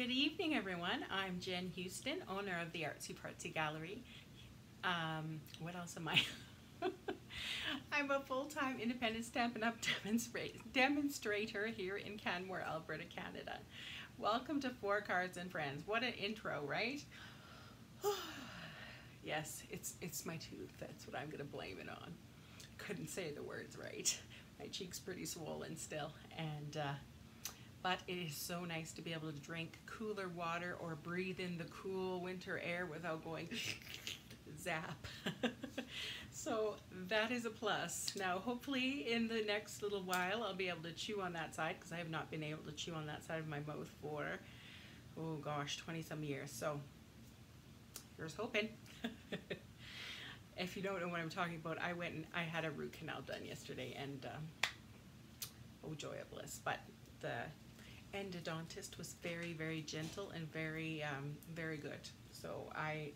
Good evening, everyone. I'm Jen Houston, owner of the Artsy Partsy Gallery. What else am I? I'm a full-time independent Stampin' Up! Demonstrator here in Canmore, Alberta, Canada. Welcome to Four Cards and Friends. What an intro, right? Yes, it's my tooth. That's what I'm going to blame it on. Couldn't say the words right. My cheek's pretty swollen still, but it is so nice to be able to drink cooler water or breathe in the cool winter air without going zap. So that is a plus. Now hopefully in the next little while I'll be able to chew on that side, because I have not been able to chew on that side of my mouth for, oh gosh, 20 some years. So here's hoping. If you don't know what I'm talking about, I went and I had a root canal done yesterday, and oh joy of bliss. But the endodontist was very, very gentle and very, very good. So I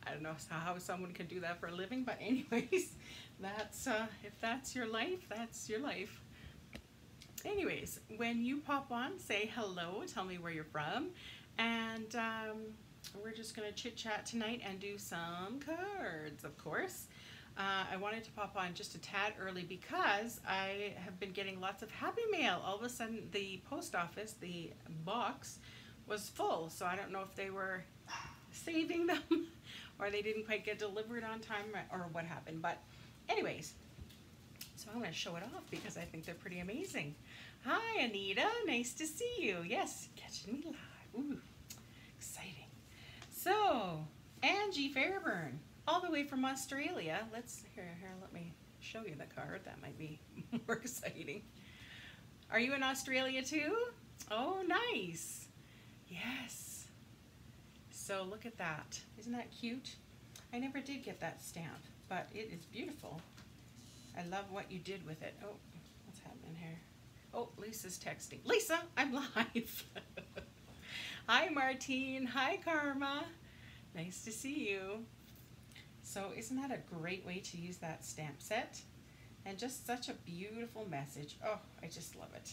don't know how someone can do that for a living, but anyways, that's if that's your life, that's your life. Anyways, when you pop on, say hello, tell me where you're from, and we're just gonna chit chat tonight and do some cards, of course. I wanted to pop on just a tad early because I have been getting lots of happy mail. All of a sudden the post office, the box, was full, so I don't know if they were saving them or they didn't quite get delivered on time or what happened. But anyways, so I'm going to show it off because I think they're pretty amazing. Hi Anita, nice to see you. Yes, catching me live. Ooh, exciting. So Angie Fairburn, all the way from Australia. Here, let me show you the card. That might be more exciting. Are you in Australia too? Oh, nice. Yes. So look at that. Isn't that cute? I never did get that stamp, but it is beautiful. I love what you did with it. Oh, what's happening here? Oh, Lisa's texting. Lisa, I'm live. Hi, Martine. Hi, Karma. Nice to see you. So isn't that a great way to use that stamp set? And just such a beautiful message. Oh, I just love it.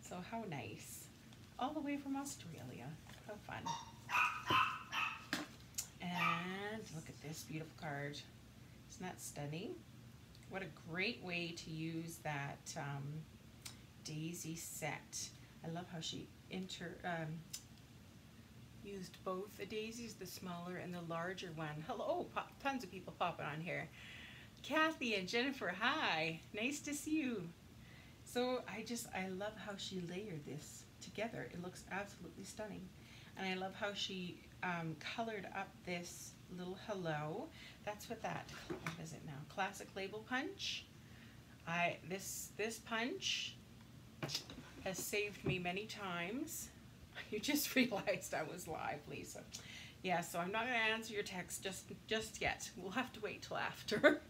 So how nice. All the way from Australia. How fun. And look at this beautiful card. Isn't that stunning? What a great way to use that daisy set. I love how she used both the daisies, the smaller and the larger one. Hello, tons of people popping on here. Kathy and Jennifer, hi, nice to see you. So I love how she layered this together. It looks absolutely stunning. And I love how she colored up this little hello. That's what is it now? Classic label punch. This punch has saved me many times. You just realized I was live, Lisa. Yeah, so I'm not going to answer your text just yet. We'll have to wait till after.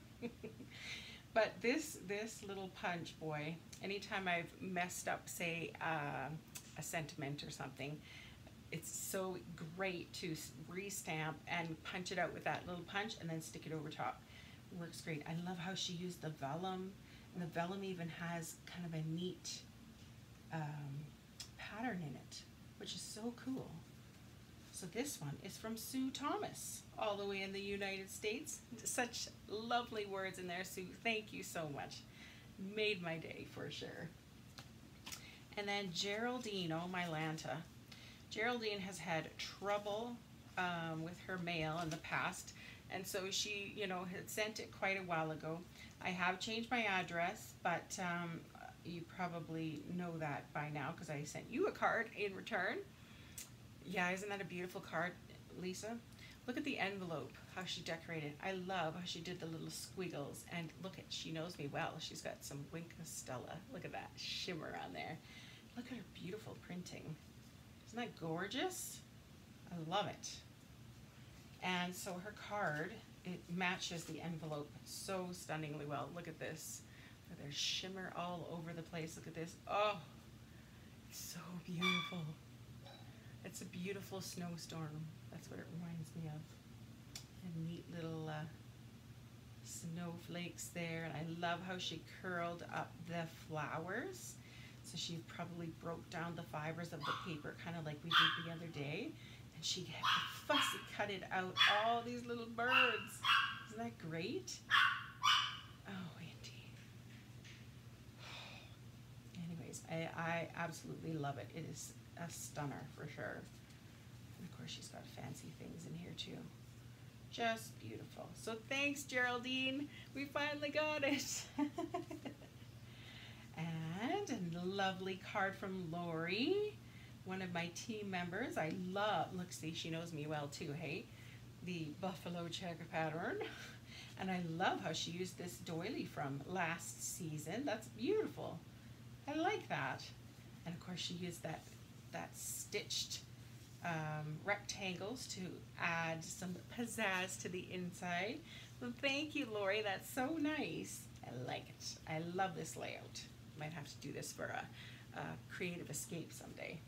But this little punch, boy, anytime I've messed up, say, a sentiment or something, it's so great to restamp and punch it out with that little punch and then stick it over top. It works great. I love how she used the vellum, and the vellum even has kind of a neat pattern in it, which is so cool. So this one is from Sue Thomas, all the way in the United States. Such lovely words in there, Sue. Thank you so much. Made my day for sure. And then Geraldine, oh my Lanta. Geraldine has had trouble with her mail in the past, and so she, had sent it quite a while ago. I have changed my address, but you probably know that by now because I sent you a card in return. Yeah, isn't that a beautiful card, Lisa? Look at the envelope, how she decorated. I love how she did the little squiggles, and look at, she knows me well. She's got some Wink of Stella. Look at that shimmer on there. Look at her beautiful printing. Isn't that gorgeous? I love it. And so her card, it matches the envelope so stunningly well. Look at this. There's shimmer all over the place. Look at this. Oh, it's so beautiful. It's a beautiful snowstorm. That's what it reminds me of. And neat little snowflakes there. And I love how she curled up the flowers. So she probably broke down the fibers of the paper, kind of like we did the other day. And she had to fussy cut it out, all these little birds. Isn't that great? Oh, Andy. Anyways, I absolutely love it. It is a stunner for sure. And of course, she's got fancy things in here too. Just beautiful. So thanks, Geraldine. We finally got it. And a lovely card from Lori, one of my team members. I love, look, see, she knows me well too, hey? The buffalo checker pattern. And I love how she used this doily from last season. That's beautiful. I like that. And of course she used that stitched rectangles to add some pizzazz to the inside. So thank you, Lori. That's so nice. I like it. I love this layout. Might have to do this for a creative escape someday.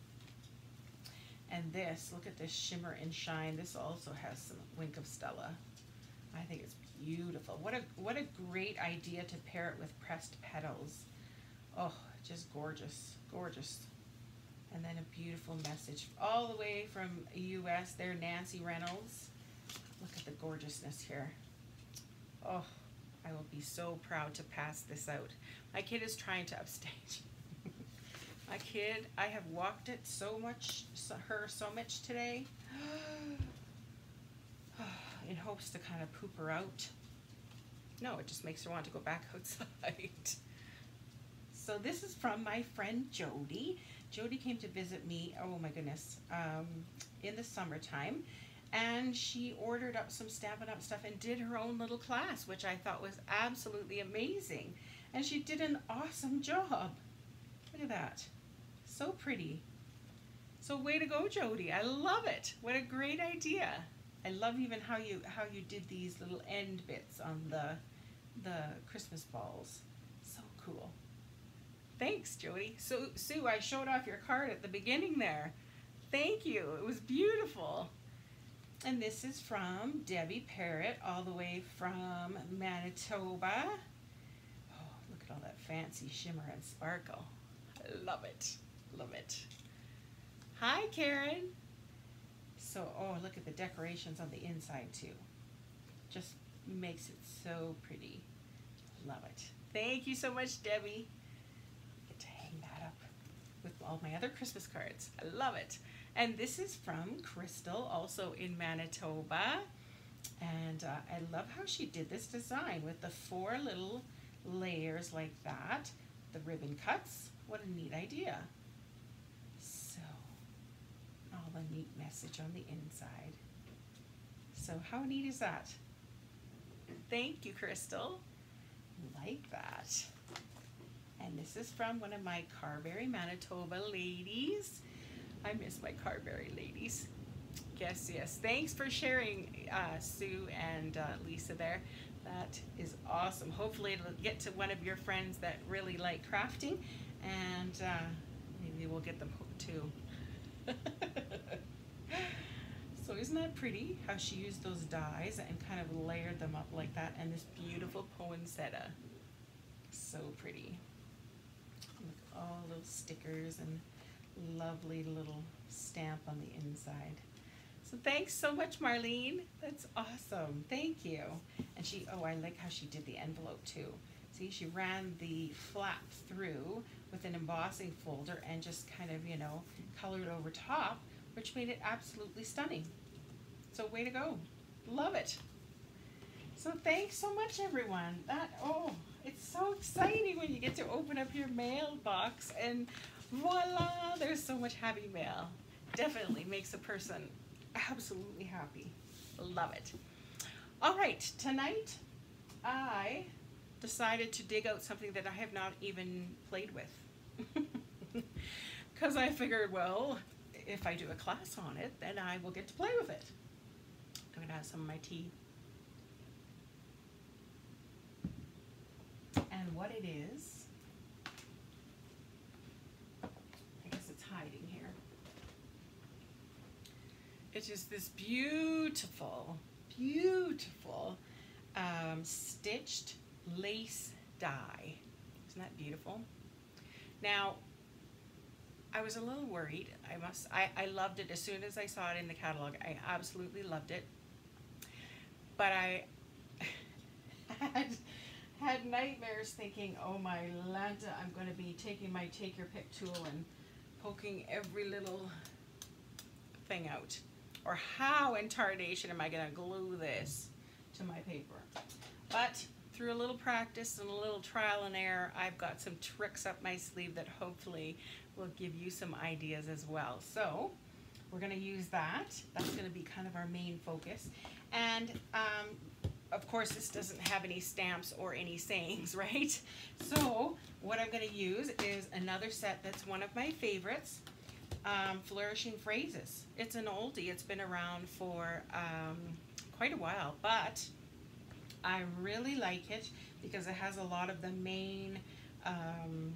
And this, look at this shimmer and shine. This also has some Wink of Stella. I think it's beautiful. What a great idea to pair it with pressed petals. Oh, just gorgeous, gorgeous. And then a beautiful message all the way from US there, Nancy Reynolds. Look at the gorgeousness here. Oh, I will be so proud to pass this out. My kid is trying to upstage. My kid, I have walked it so much today in hopes to kind of poop her out. No, it just makes her want to go back outside. So this is from my friend Jody. Jody came to visit me, oh my goodness, in the summertime. And she ordered up some Stampin' Up! Stuff and did her own little class, which I thought was absolutely amazing. And she did an awesome job. Look at that. So pretty. So way to go, Jody. I love it. What a great idea. I love even how you did these little end bits on the Christmas balls. So cool. Thanks, Jody. So Sue, I showed off your card at the beginning there. Thank you. It was beautiful. And this is from Debbie Parrott, all the way from Manitoba. Oh, look at all that fancy shimmer and sparkle. I love it. Love it. Hi, Karen. So, oh, look at the decorations on the inside, too. Just makes it so pretty. Love it. Thank you so much, Debbie. I get to hang that up with all my other Christmas cards. I love it. And this is from Crystal, also in Manitoba. And I love how she did this design with the 4 little layers like that. The ribbon cuts. What a neat idea. So, all the neat message on the inside. So how neat is that? Thank you, Crystal. Like that. And this is from one of my Carberry, Manitoba ladies. I miss my Carberry ladies. Yes, yes. Thanks for sharing, Sue and Lisa there. That is awesome. Hopefully it'll get to one of your friends that really like crafting, and maybe we'll get them hooked too. So isn't that pretty how she used those dies and kind of layered them up like that, and this beautiful poinsettia. So pretty. Look at all those stickers and lovely little stamp on the inside. So thanks so much, Marlene. That's awesome. Thank you. And she, oh, I like how she did the envelope too. See, she ran the flap through with an embossing folder and just kind of, you know, colored over top, which made it absolutely stunning. So way to go. Love it. So thanks so much, everyone. That, oh, it's so exciting when you get to open up your mailbox and voila, there's so much happy mail. Definitely makes a person absolutely happy. Love it. All right, tonight I decided to dig out something that I have not even played with. Because I figured, well, if I do a class on it, then I will get to play with it. I'm going to have some of my tea. And what it is, I guess it's hiding here. It is this beautiful, beautiful stitched lace die. Isn't that beautiful? Now, I was a little worried. I loved it as soon as I saw it in the catalog. I absolutely loved it. But I had nightmares thinking, oh my Lanta, I'm going to be taking my take your pick tool and poking every little thing out. Or how in tarnation am I going to glue this to my paper? But through a little practice and a little trial and error, I've got some tricks up my sleeve that hopefully will give you some ideas as well. So we're going to use that. That's going to be kind of our main focus. And of course, this doesn't have any stamps or any sayings, right? So what I'm going to use is another set that's one of my favorites, Flourishing Phrases. It's an oldie. It's been around for quite a while, but I really like it because it has a lot of the main what am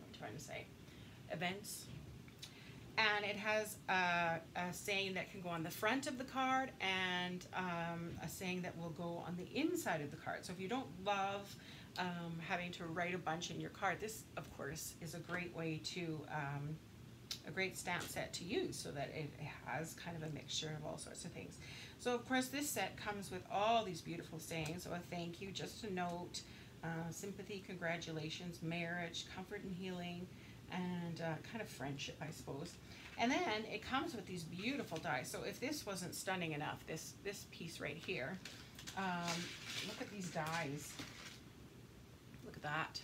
I trying to say? Events. And it has a saying that can go on the front of the card and a saying that will go on the inside of the card. So if you don't love having to write a bunch in your card, this, of course, is a great way to, a great stamp set to use so that it has kind of a mixture of all sorts of things. So, of course, this set comes with all these beautiful sayings. So a thank you, just a note, sympathy, congratulations, marriage, comfort and healing, and kind of friendship, I suppose. And then it comes with these beautiful dies. So if this wasn't stunning enough, this piece right here, look at these dies. Look at that.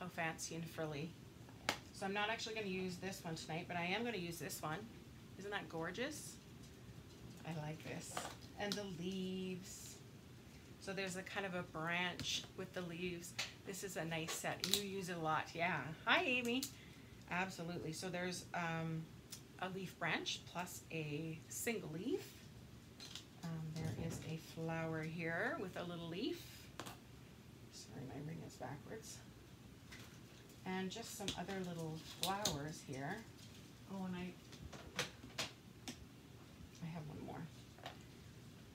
How fancy and frilly. So I'm not actually going to use this one tonight, but I am going to use this one. Isn't that gorgeous? I like this. And the leaves. So there's a kind of a branch with the leaves. This is a nice set. You use it a lot. Yeah. Hi, Amy. Absolutely. So there's a leaf branch plus a single leaf. There is a flower here with a little leaf. Sorry, my ring is backwards. And just some other little flowers here. Oh, and I have one more.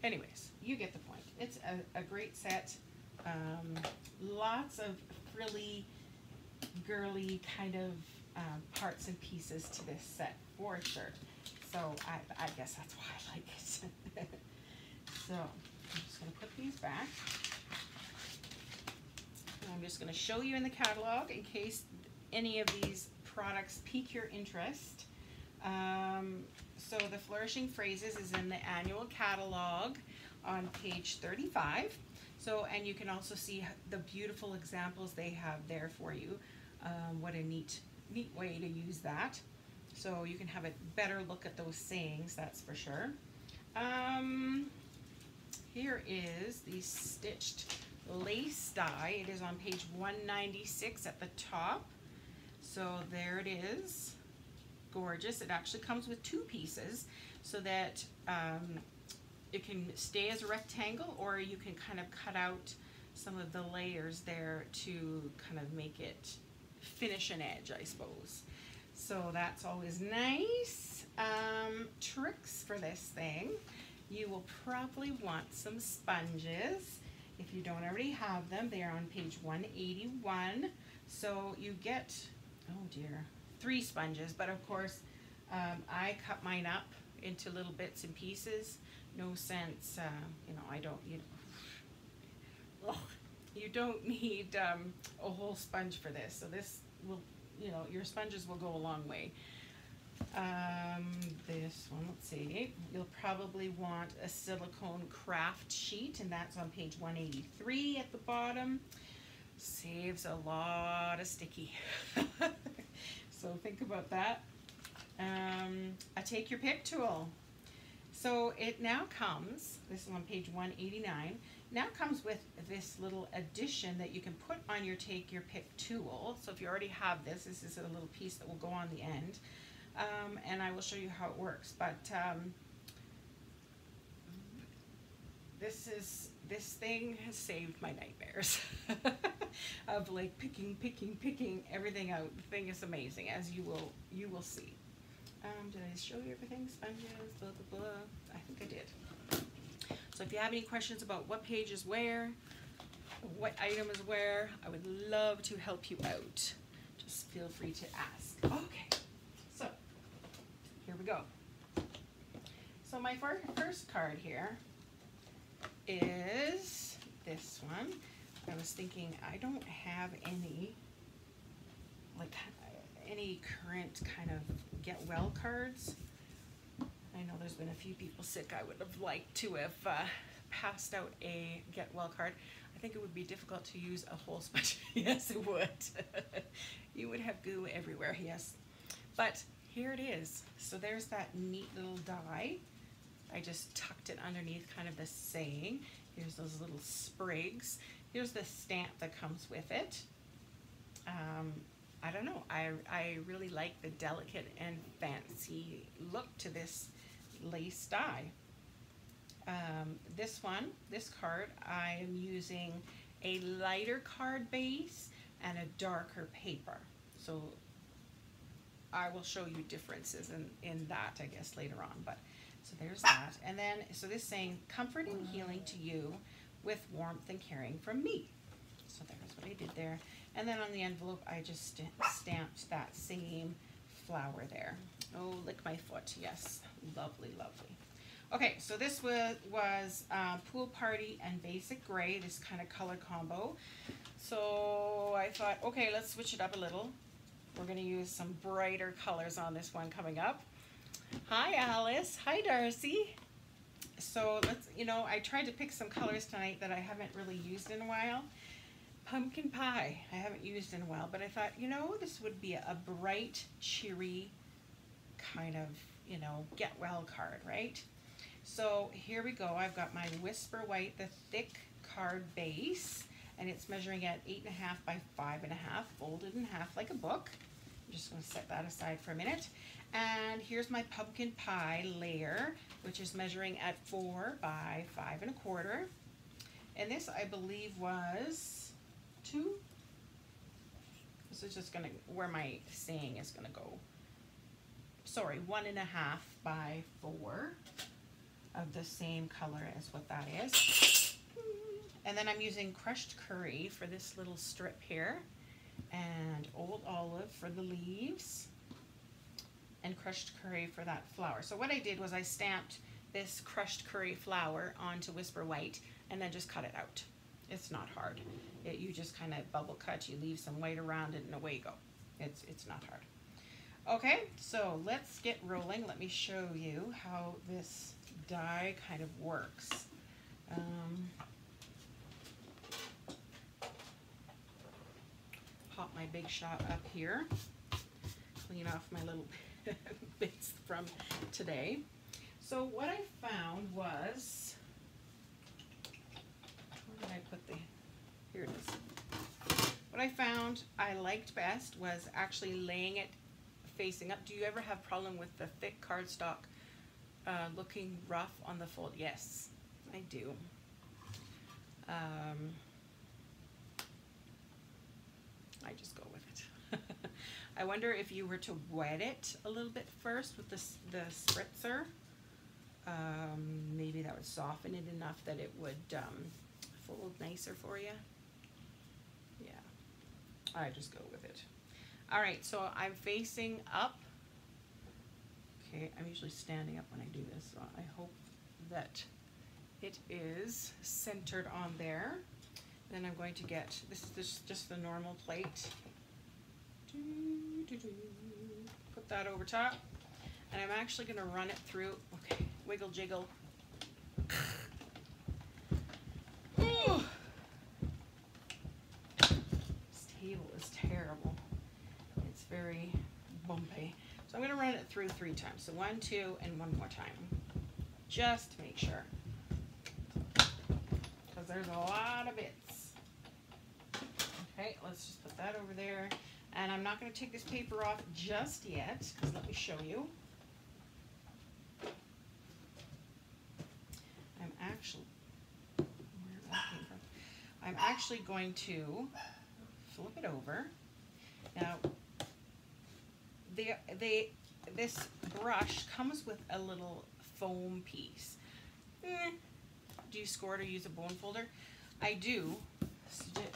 Anyways, you get the point. It's a great set. Lots of frilly, girly kind of parts and pieces to this set for sure. So I guess that's why I like it. So I'm just going to put these back. And I'm just going to show you in the catalog in case any of these products pique your interest. So the Flourishing Phrases is in the annual catalog on page 35. So, and you can also see the beautiful examples they have there for you. What a neat way to use that. So you can have a better look at those sayings, that's for sure. Here is the stitched lace die. It is on page 196 at the top. So there it is. Gorgeous. It actually comes with two pieces so that it can stay as a rectangle, or you can kind of cut out some of the layers there to kind of make it finish an edge, I suppose. So that's always nice. Tricks for this thing. You will probably want some sponges. If you don't already have them, they are on page 181. So you get, oh dear, 3 sponges, but of course I cut mine up into little bits and pieces. No sense, you know, you don't need a whole sponge for this. So this will, you know, your sponges will go a long way. This one, let's see, you'll probably want a silicone craft sheet, and that's on page 183 at the bottom. Saves a lot of sticky. So think about that. A take your pick tool. So it now comes, this is on page 189, now comes with this little addition that you can put on your take your pick tool. So if you already have this, this is a little piece that will go on the end. And I will show you how it works. But this thing has saved my nightmares of like picking everything out. The thing is amazing, as you will see. Did I show you everything? Sponges, blah, blah, blah. I think I did. So if you have any questions about what page is where, what item is where. I would love to help you out. Just feel free to ask. Okay, so here we go. So my first card here is this one. I was thinking I don't have any current kind of get well cards. I know there's been a few people sick. I would have liked to have passed out a get well card. I think it would be difficult to use a whole sponge. Yes, it would. You would have goo everywhere, yes. But here it is. So there's that neat little die. I just tucked it underneath kind of the saying. Here's those little sprigs. Here's the stamp that comes with it. I don't know. I really like the delicate and fancy look to this lace die. This card, I am using a lighter card base and a darker paper. So I will show you differences in that, I guess, later on. But so there's that. And then, so this saying, comfort and healing to you with warmth and caring from me. So there's what I did there. And then on the envelope, I just stamped that same flower there. Oh, lick my foot. Yes, lovely, lovely. Okay, so this was Pool Party and Basic Gray, this kind of color combo. So I thought, okay, let's switch it up a little. We're going to use some brighter colors on this one coming up. Hi, Alice. Hi, Darcy. So let's, I tried to pick some colors tonight that I haven't really used in a while. Pumpkin pie, I haven't used in a while, but I thought, this would be a bright, cheery kind of, get well card, right? So here we go. I've got my Whisper White, the thick card base, and it's measuring at 8.5 by 5.5, folded in half like a book. I'm just going to set that aside for a minute. And here's my pumpkin pie layer, which is measuring at 4 by 5.25. And this, I believe, was 2. This is just going to, where my saying is going to go. Sorry, 1.5 by 4 of the same color as what that is. And then I'm using crushed curry for this little strip here, and old olive for the leaves, and crushed curry for that flower. So what I did was I stamped this crushed curry flower onto Whisper White and then just cut it out. It's not hard. You just kind of bubble cut, you leave some white around it, and away you go. It's not hard. Okay, so let's get rolling. Let me show you how this die kind of works. Pop my Big Shot up here, clean off my little bits from today. So what I found was, where did I put here it is. What I found I liked best was actually laying it facing up. Do you ever have problem with the thick cardstock looking rough on the fold? Yes, I do. I just go with it. I wonder if you were to wet it a little bit first with the spritzer, maybe that would soften it enough that it would fold nicer for you. Yeah, I just go with it. All right, so I'm facing up. Okay, I'm usually standing up when I do this, so I hope that it is centered on there. Then I'm going to get, this is just the normal plate. Put that over top. And I'm actually going to run it through. Okay, wiggle jiggle. Ooh. This table is terrible. It's very bumpy. So I'm going to run it through 3 times. So 1, 2, and 1 more time. Just to make sure. Because there's a lot of bits. Okay, let's just put that over there. And I'm not going to take this paper off just yet, because let me show you. I'm actually going to flip it over. Now, this brush comes with a little foam piece. Do you score it or use a bone folder? I do,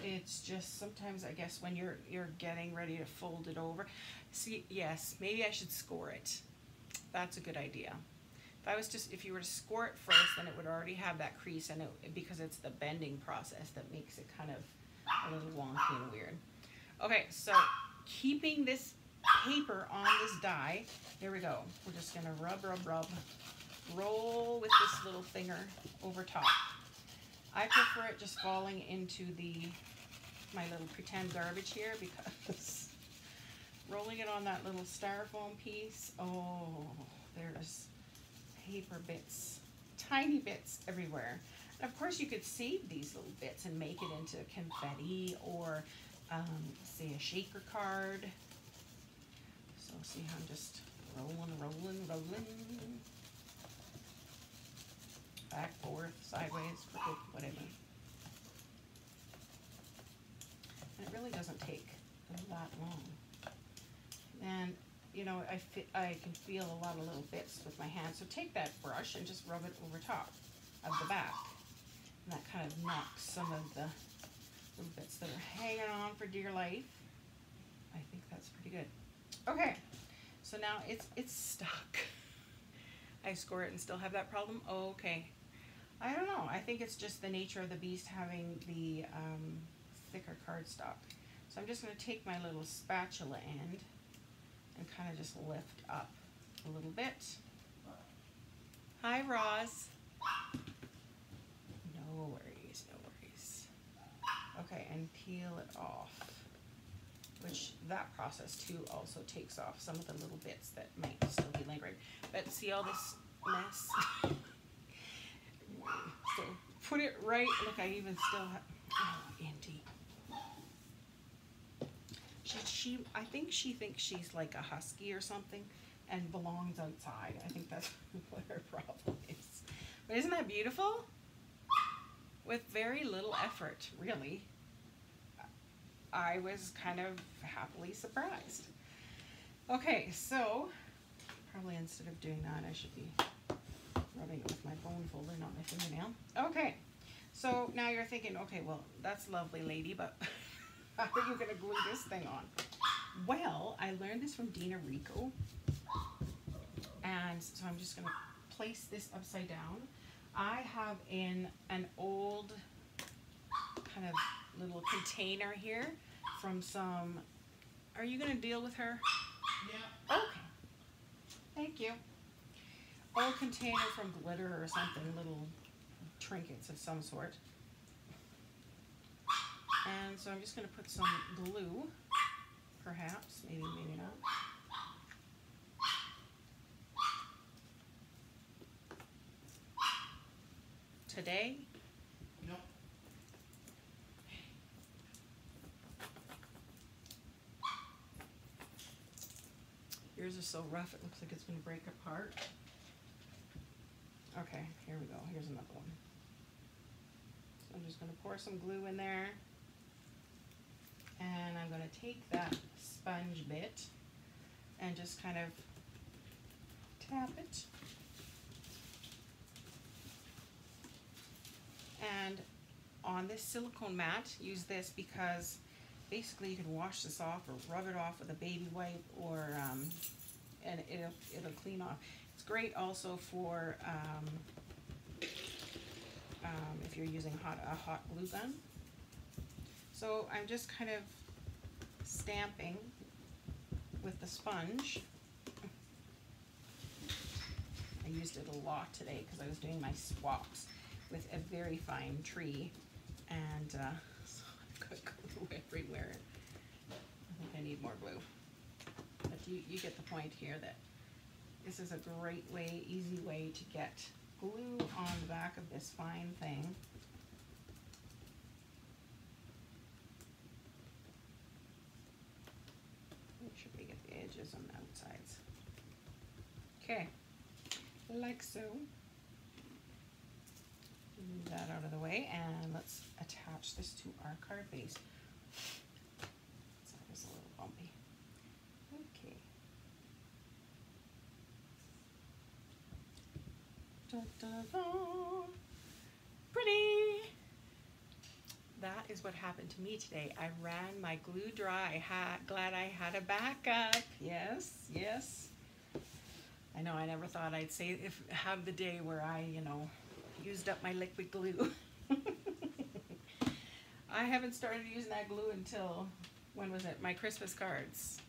It's just sometimes, I guess, when you're getting ready to fold it over. See, yes, maybe I should score it. That's a good idea. If you were to score it first, then it would already have that crease, and because it's the bending process that makes it kind of a little wonky and weird. Okay, so keeping this paper on this die, here we go. We're just gonna rub, roll with this little finger over top. I prefer it just falling into my little pretend garbage here, because rolling it on that little styrofoam piece, oh, there's paper bits, tiny bits everywhere. And of course you could save these little bits and make it into confetti or say a shaker card. So see how I'm just rolling, back, forth, sideways, crooked, whatever. And it really doesn't take that long. And you know, I can feel a lot of little bits with my hand. So take that brush and just rub it over top of the back. And that kind of knocks some of the little bits that are hanging on for dear life. I think that's pretty good. Okay, so now it's stuck. I score it and still have that problem? Okay. I don't know. I think it's just the nature of the beast having the thicker cardstock. So I'm just going to take my little spatula end and kind of just lift up a little bit. Hi, Roz. No worries, no worries. Okay, and peel it off, which that process too also takes off some of the little bits that might still be lingering. But see all this mess? So put it right, look, I even still have, oh, Indy. I think she thinks she's like a husky or something and belongs outside. I think that's what her problem is. But isn't that beautiful? With very little effort, really. I was kind of happily surprised. Okay, so probably instead of doing that, I should be rubbing it with my bone folder, not my fingernail. Okay, so now you're thinking, okay, well, that's lovely, lady, but how are you going to glue this thing on? Well, I learned this from Dina Rico, and so I'm just going to place this upside down. I have in an old kind of little container here from some, are you going to deal with her? Yeah. Okay. Thank you. Old container from glitter or something, little trinkets of some sort. And so I'm just going to put some glue, perhaps, maybe not. Today? No. Yours is so rough it looks like it's going to break apart. Okay, here we go. Here's another one. So I'm just going to pour some glue in there. And I'm going to take that sponge bit and just kind of tap it. And on this silicone mat, use this because basically you can wash this off or rub it off with a baby wipe, or and it'll clean off. It's great also for if you're using a hot glue gun. So I'm just kind of stamping with the sponge. I used it a lot today because I was doing my swaps with a very fine tree, and so I've got glue everywhere. I think I need more glue. But you get the point here that this is a great way, easy way to get glue on the back of this fine thing. Make sure we get the edges on the outsides. Okay, like so. Move that out of the way, and let's attach this to our card base. So it's a little bumpy. Okay. Da, da, da. Pretty. that is what happened to me today. I ran my glue dry. Glad I had a backup. Yes, yes. I know I never thought I'd have the day where I, used up my liquid glue. I haven't started using that glue until, when was it? My Christmas cards.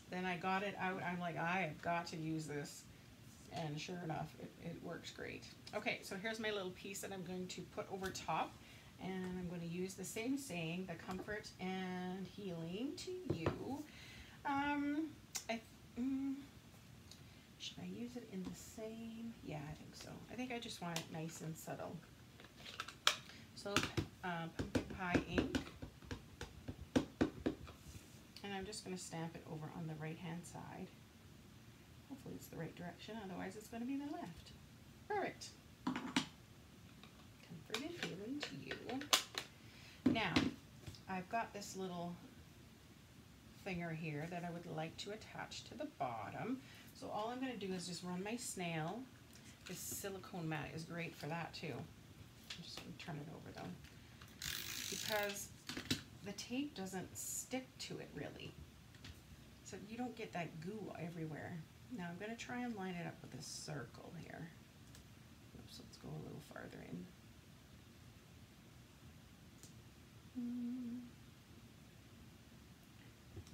Then I got it out. I'm like, I have got to use this. And sure enough, it works great. Okay, so here's my little piece that I'm going to put over top. And I'm going to use the same saying, the comfort and healing to you. Should I use it in the same? Yeah, I think so. I think I just want it nice and subtle. So pumpkin pie ink. And I'm just going to stamp it over on the right hand side. Hopefully it's the right direction, otherwise it's going to be the left. Perfect. Comfort and healing to you. Now, I've got this little finger here that I would like to attach to the bottom. So all I'm going to do is just run my snail. This silicone mat is great for that too. I'm just going to turn it over though, because the tape doesn't stick to it really. So you don't get that goo everywhere. Now I'm going to try and line it up with a circle here. Oops, let's go a little farther in.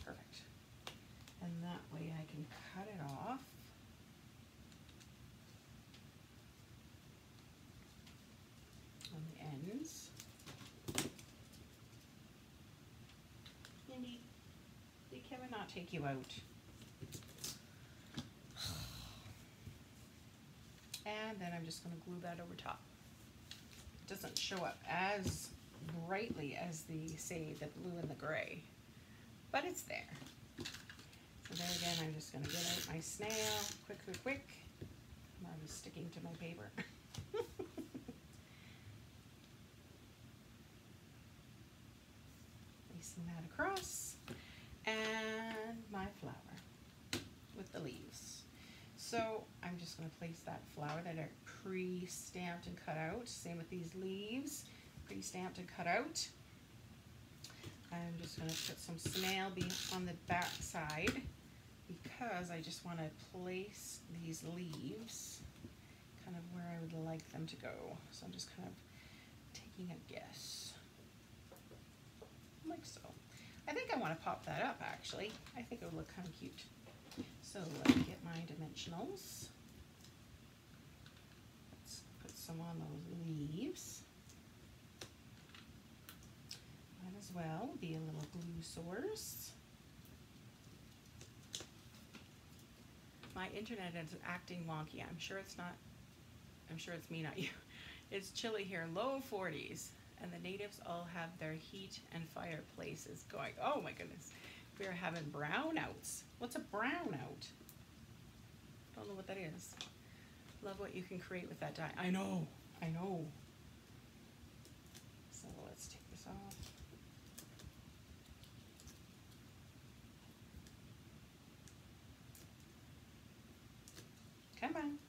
Perfect. And that way I can cut it off. On the ends. Mindy, did Kevin not take you out? And then I'm just going to glue that over top. It doesn't show up as brightly as the blue and the gray, but it's there. So there again, I'm just going to get out my snail, quick. I'm already sticking to my paper. Placing that across, and my flower with the leaves. So I'm just going to place that flower that are pre-stamped and cut out. Same with these leaves, pre-stamped and cut out. I'm just going to put some snail on the back side because I just want to place these leaves kind of where I would like them to go. So I'm just kind of taking a guess, like so. I think I want to pop that up actually. I think it would look kind of cute. So let me get my dimensionals. Let's put some on those leaves. Might as well be a little glue source. My internet is acting wonky. I'm sure it's me, not you. It's chilly here, low 40s, and the natives all have their heat and fireplaces going. Oh my goodness. We are having brownouts. What's a brownout? Don't know what that is. Love what you can create with that dye. I know. So let's take this off. Come on.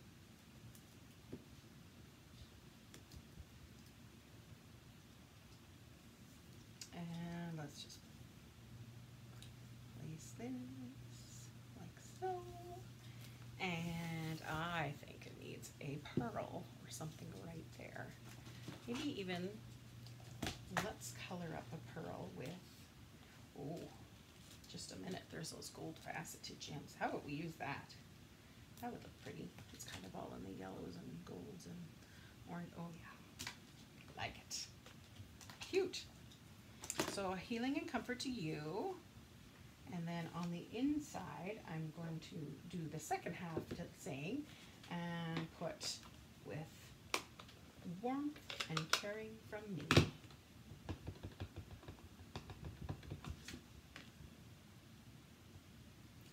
And let's just place this like so. And I think it needs a pearl or something right there. Maybe even, let's color up a pearl with, oh, just a minute. There's those gold faceted gems. How would we use that? That would look pretty. It's kind of all in the yellows and golds and orange. Oh yeah, like it. Cute. So healing and comfort to you. And then on the inside, I'm going to do the second half of the saying and put with warmth and caring from me.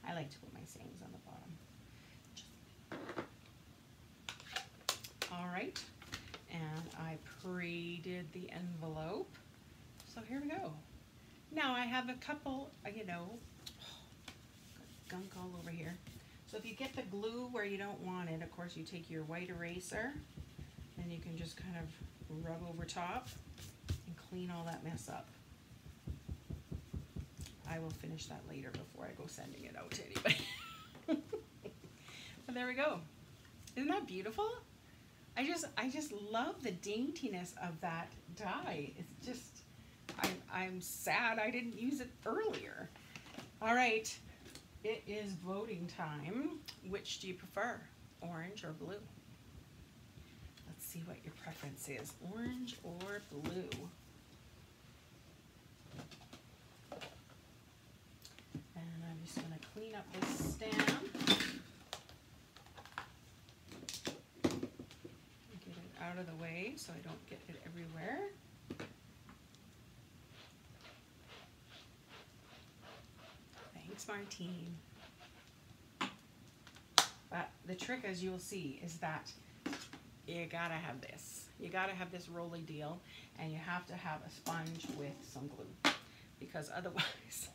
I like to put my sayings on the bottom. All right, and I pre-did the envelope. So here we go. Now I have a couple, gunk all over here. So if you get the glue where you don't want it, of course you take your white eraser and you can just kind of rub over top and clean all that mess up. I will finish that later before I go sending it out to anybody. But there we go. Isn't that beautiful? I just love the daintiness of that dye. It's just, I'm sad I didn't use it earlier. All right, it is voting time. Which do you prefer, orange or blue? Let's see what your preference is, orange or blue. And I'm just going to clean up this stamp. Get it out of the way so I don't get it everywhere. Thanks, Martine. But the trick, as you'll see, is that you gotta have this. You gotta have this roly deal, and you have to have a sponge with some glue, because otherwise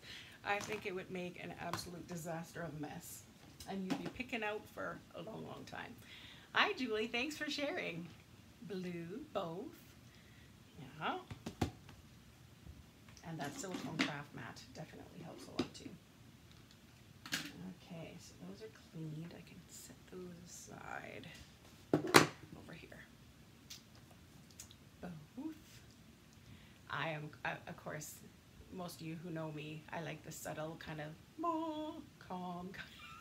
I think it would make an absolute disaster of a mess, and you'd be picking out for a long, long time. Hi, Julie. Thanks for sharing. Blue, both. Yeah. And that silicone craft mat definitely helps a lot too. Okay, so those are cleaned. I can set those aside over here. Both. I am, of course, most of you who know me, I like the subtle kind of more calm.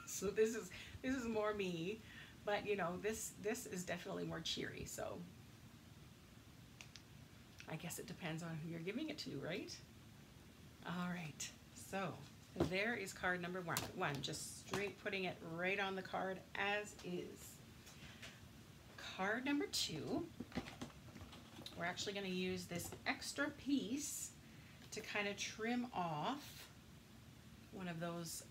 So this is more me, but you know, this is definitely more cheery. So I guess it depends on who you're giving it to, right? All right, so there is card number one, just straight putting it right on the card as is. Card number two, we're actually going to use this extra piece to kind of trim off one of those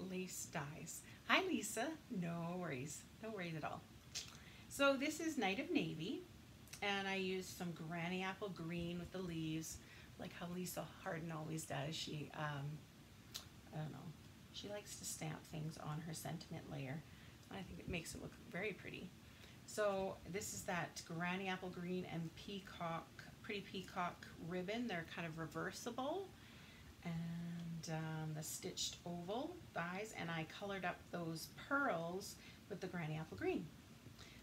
lace dies. Hi, Lisa. No worries. No worries at all. So this is Night of Navy, and I used some Granny Apple Green with the leaves, like how Lisa Harden always does. She, I don't know, she likes to stamp things on her sentiment layer. I think it makes it look very pretty. So this is that Granny Apple Green and Peacock, Pretty Peacock ribbon. They're kind of reversible, and the stitched oval dies, and I colored up those pearls with the Granny Apple Green.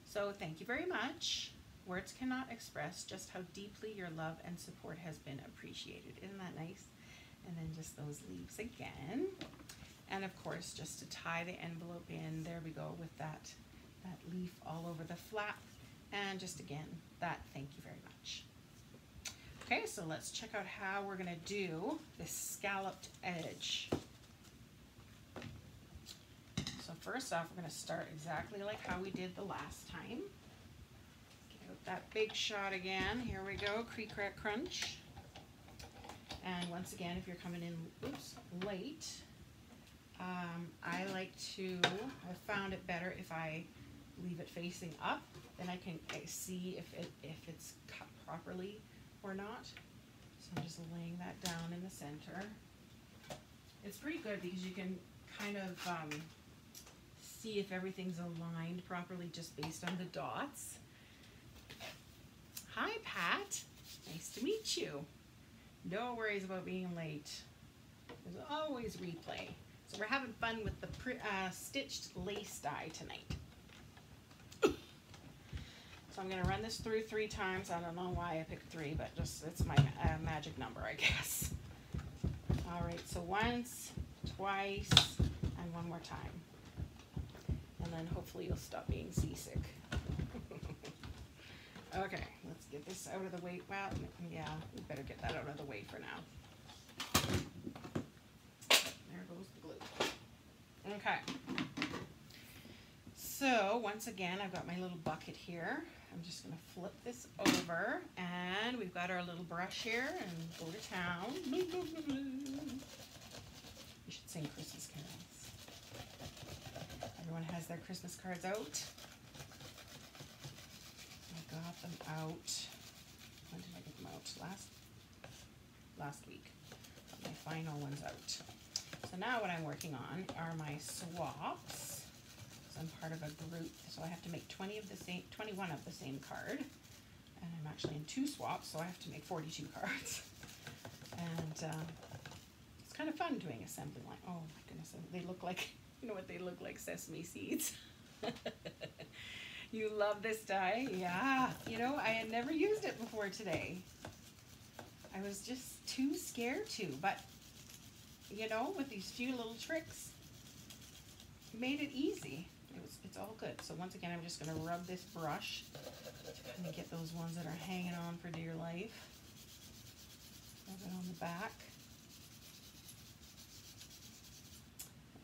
So thank you very much. Words cannot express just how deeply your love and support has been appreciated. Isn't that nice? And then just those leaves again. And of course, just to tie the envelope in, there we go with that leaf all over the flap. And just again, that thank you very much. Okay, so let's check out how we're gonna do this scalloped edge. So first off, we're gonna start exactly like how we did the last time. Get out that big shot again. Here we go, creak, crack, crunch. And once again, if you're coming in, late, I I found it better if I leave it facing up, then I can see if it's cut properly or not. So I'm just laying that down in the center. It's pretty good because you can kind of see if everything's aligned properly just based on the dots. Hi, Pat. Nice to meet you. No worries about being late. There's always replay. So we're having fun with the stitched lace die tonight. So I'm going to run this through 3 times. I don't know why I picked 3, but just it's my magic number, I guess. All right, so once, twice, and one more time. And then hopefully you'll stop being seasick. Okay, let's get this out of the way. Well, yeah, we better get that out of the way for now. There goes the glue. Okay. So once again, I've got my little bucket here. I'm just going to flip this over, and we've got our little brush here, and go to town. You should sing Christmas carols. Everyone has their Christmas cards out. I got them out. When did I get them out? Last week. Got my final ones out. So now what I'm working on are my swaps. So I'm part of a group, so I have to make 21 of the same card. And I'm actually in 2 swaps, so I have to make 42 cards. And it's kind of fun doing assembly line. Oh my goodness, they look like, you know what they look like? Sesame seeds. You love this die? Yeah. You know, I had never used it before today. I was just too scared to, but you know, with these few little tricks, it made it easy. It's all good. So once again, I'm just going to rub this brush and get those ones that are hanging on for dear life. Rub it on the back.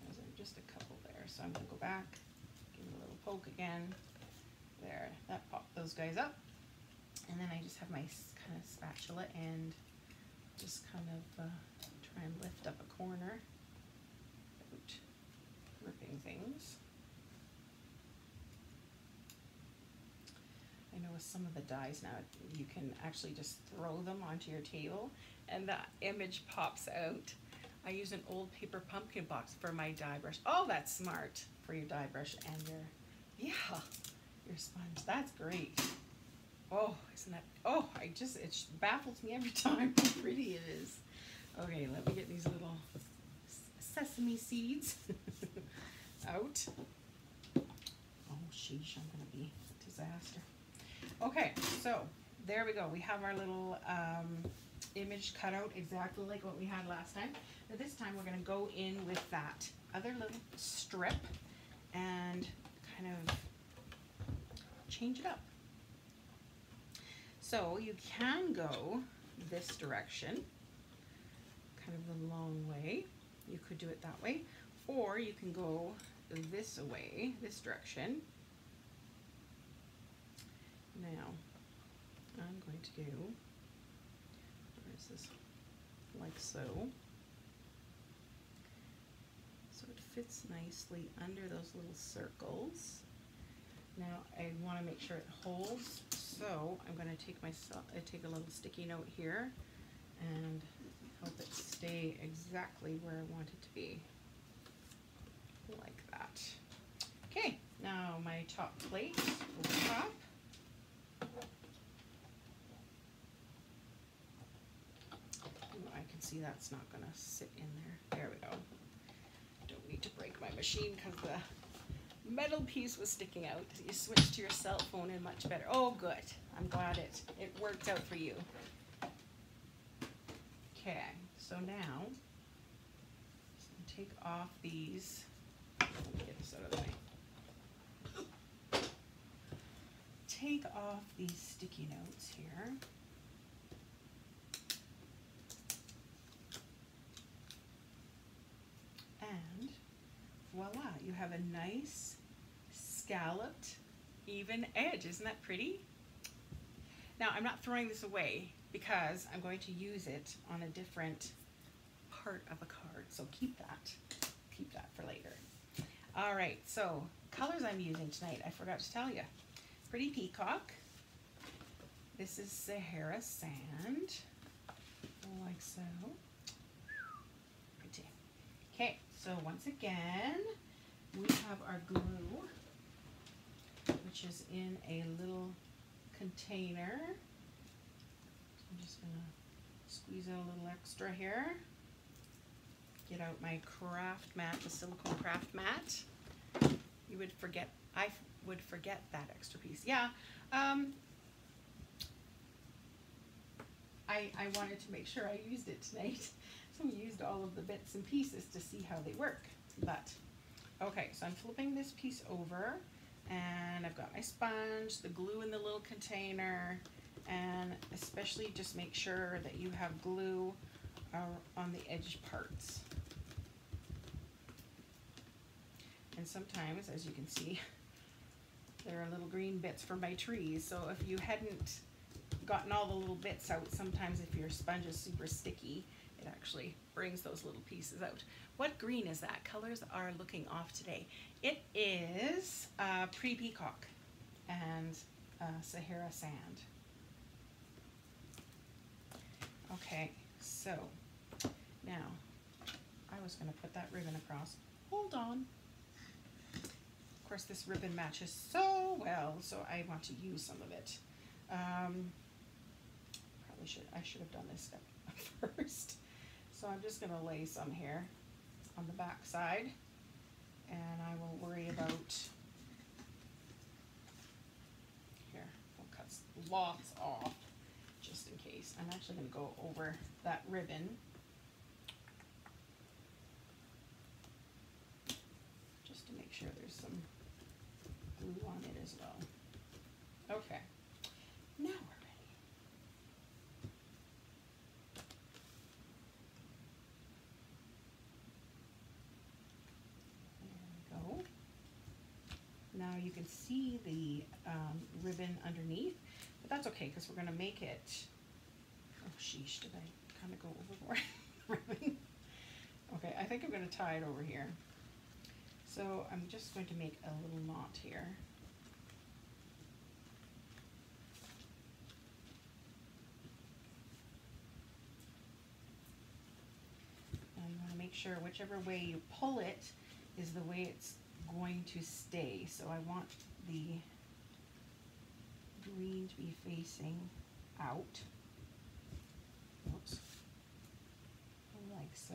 There's just a couple there. So I'm going to go back, give it a little poke again. There, that popped those guys up. And then I just have my kind of spatula and just kind of try and lift up a corner without ripping things. I know with some of the dies now, you can actually just throw them onto your table and the image pops out. I use an old paper pumpkin box for my die brush. Oh, that's smart for your die brush and your sponge. That's great. Oh, isn't that, oh, it baffles me every time how pretty it is. Okay, let me get these little sesame seeds out. Oh, sheesh, I'm gonna be a disaster. Okay, so there we go. We have our little image cut out exactly like what we had last time. But this time we're gonna go in with that other little strip and kind of change it up. So you can go this direction, kind of the long way. You could do it that way, or you can go this way, this direction. Now, I'm going to do, where is this, like so. So it fits nicely under those little circles. Now I want to make sure it holds, so I'm going to take a little sticky note here and help it stay exactly where I want it to be, like that. Okay, now my top plate over top. I can see that's not going to sit in there. There we go. Don't need to break my machine because the metal piece was sticking out. You switch to your cell phone and much better. Oh, good. I'm glad it worked out for you. Okay, so now take off these. Let me get this out of the way. Take off these sticky notes here. And voila, you have a nice scalloped, even edge. Isn't that pretty? Now, I'm not throwing this away because I'm going to use it on a different part of a card. So keep that for later. All right, so colors I'm using tonight, I forgot to tell you. Pretty Peacock. This is Sahara Sand, like so. Pretty. Okay, so once again, we have our glue, which is in a little container. So I'm just gonna squeeze out a little extra here. Get out my craft mat, the silicone craft mat. You would forget, I would forget that extra piece. Yeah, I wanted to make sure I used it tonight. So we used all of the bits and pieces to see how they work. But, okay, so I'm flipping this piece over and I've got my sponge, the glue in the little container, and especially just make sure that you have glue on the edge parts. And sometimes, as you can see, there are little green bits for my trees. So if you hadn't gotten all the little bits out, sometimes if your sponge is super sticky, it actually brings those little pieces out. What green is that? Colors are looking off today. It is Pretty Peacock and Sahara Sand. Okay, so now I was going to put that ribbon across. Hold on. Of course, this ribbon matches so well, so I want to use some of it. I should have done this step first. So I'm just gonna lay some here on the back side, and I will worry about, here, I'll cut lots off just in case. I'm actually gonna go over that ribbon just to make sure there's some glue on it as well. Okay, now we're ready. There we go. Now you can see the ribbon underneath, but that's okay because we're going to make it, oh sheesh, did I kind of go overboard? Ribbon. Okay, I think I'm going to tie it over here. So I'm just going to make a little knot here. And you want to make sure whichever way you pull it is the way it's going to stay. So I want the green to be facing out. Oops. Like so.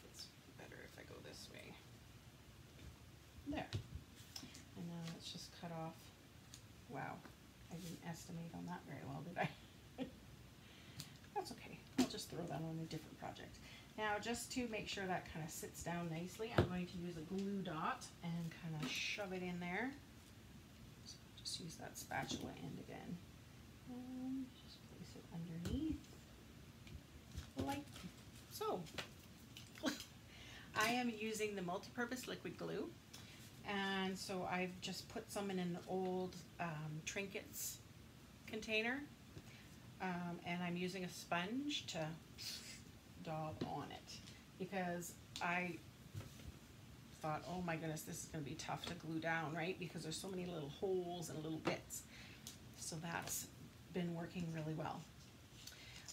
It's better if I go this way. There. And now let's just cut off. Wow, I didn't estimate on that very well, did I? That's okay. I'll just throw that on a different project. Now, just to make sure that kind of sits down nicely, I'm going to use a glue dot and kind of shove it in there. So just use that spatula end again. And just place it underneath, like so. I am using the multi-purpose liquid glue, and so I've just put some in an old trinkets container, and I'm using a sponge to daub on it because I thought, oh my goodness, this is going to be tough to glue down, right? Because there's so many little holes and little bits. So that's been working really well.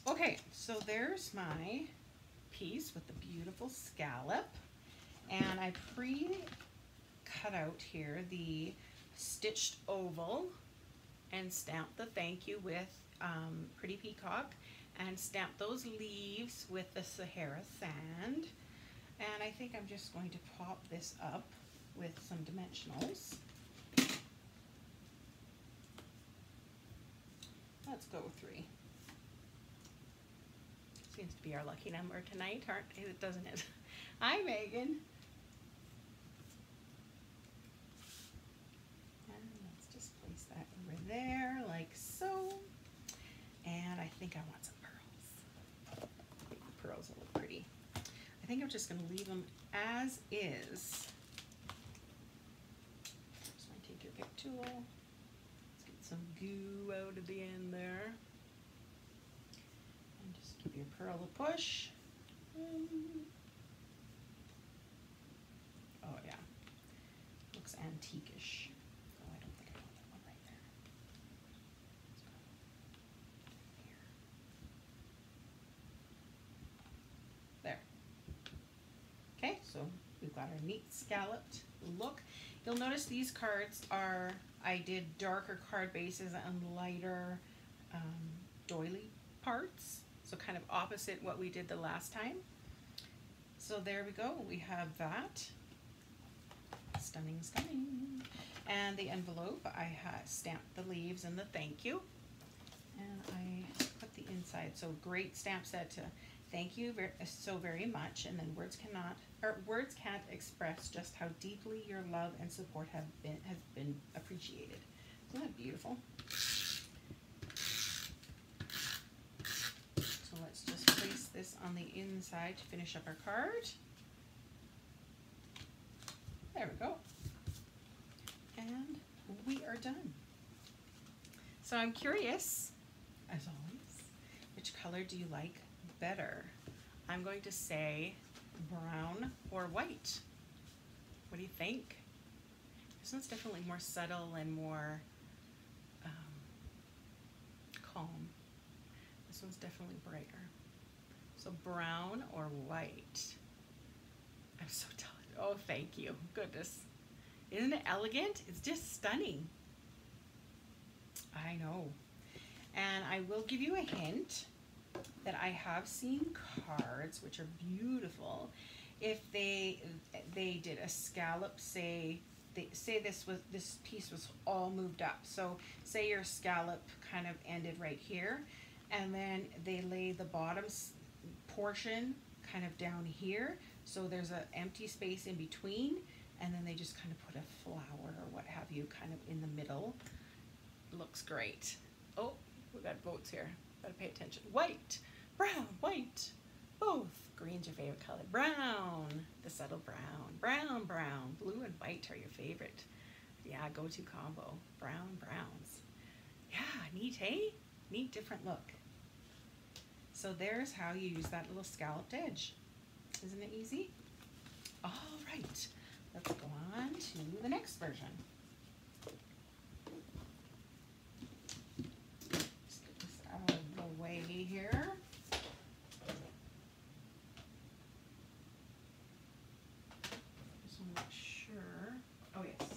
Okay, so there's my piece with the beautiful scallop, and I pre-cut out here the stitched oval and stamped the thank you with Pretty Peacock, and stamped those leaves with the Sahara sand. And I think I'm just going to pop this up with some dimensionals. Let's go 3. Seems to be our lucky number tonight, doesn't it? Hi, Megan. And let's just place that over there like so. And I think I want some pearls. I think the pearls will look pretty. I think I'm just going to leave them as is. Just want to take your pick tool. Let's get some goo out of the end there. And just give your pearl a push. Oh yeah, looks antique-ish. Oh, I don't think I want that one right there. Let's go here. There. Okay, so we've got our neat scalloped look. You'll notice these cards are, I did darker card bases and lighter doily parts. So kind of opposite what we did the last time. So there we go, we have that. Stunning, stunning. And the envelope, I stamped the leaves and the thank you. And I put the inside, so great stamp set to thank you so very much, and then words can't express just how deeply your love and support has been appreciated. Isn't that beautiful? So let's just place this on the inside to finish up our card. There we go. And we are done. So I'm curious, as always, which color do you like better? I'm going to say brown or white. What do you think? This one's definitely more subtle and more calm. This one's definitely brighter. So brown or white? I'm so talented. Oh, thank you. Goodness. Isn't it elegant? It's just stunning. I know. And I will give you a hint that I have seen cards which are beautiful. If they did a scallop, say this piece was all moved up. So say your scallop kind of ended right here, and then they lay the bottom portion kind of down here. So there's an empty space in between, and then they just kind of put a flower or what have you kind of in the middle. Looks great. Oh, we got votes here. Gotta pay attention. White, brown, white, both. Green's your favorite color. Brown, the subtle brown. Brown, brown. Blue and white are your favorite. Yeah, go-to combo. Brown, browns. Yeah, neat, hey? Neat, different look. So there's how you use that little scalloped edge. Isn't it easy? All right, let's go on to the next version. Just get this out of the way here. Just want to make sure. Oh yes.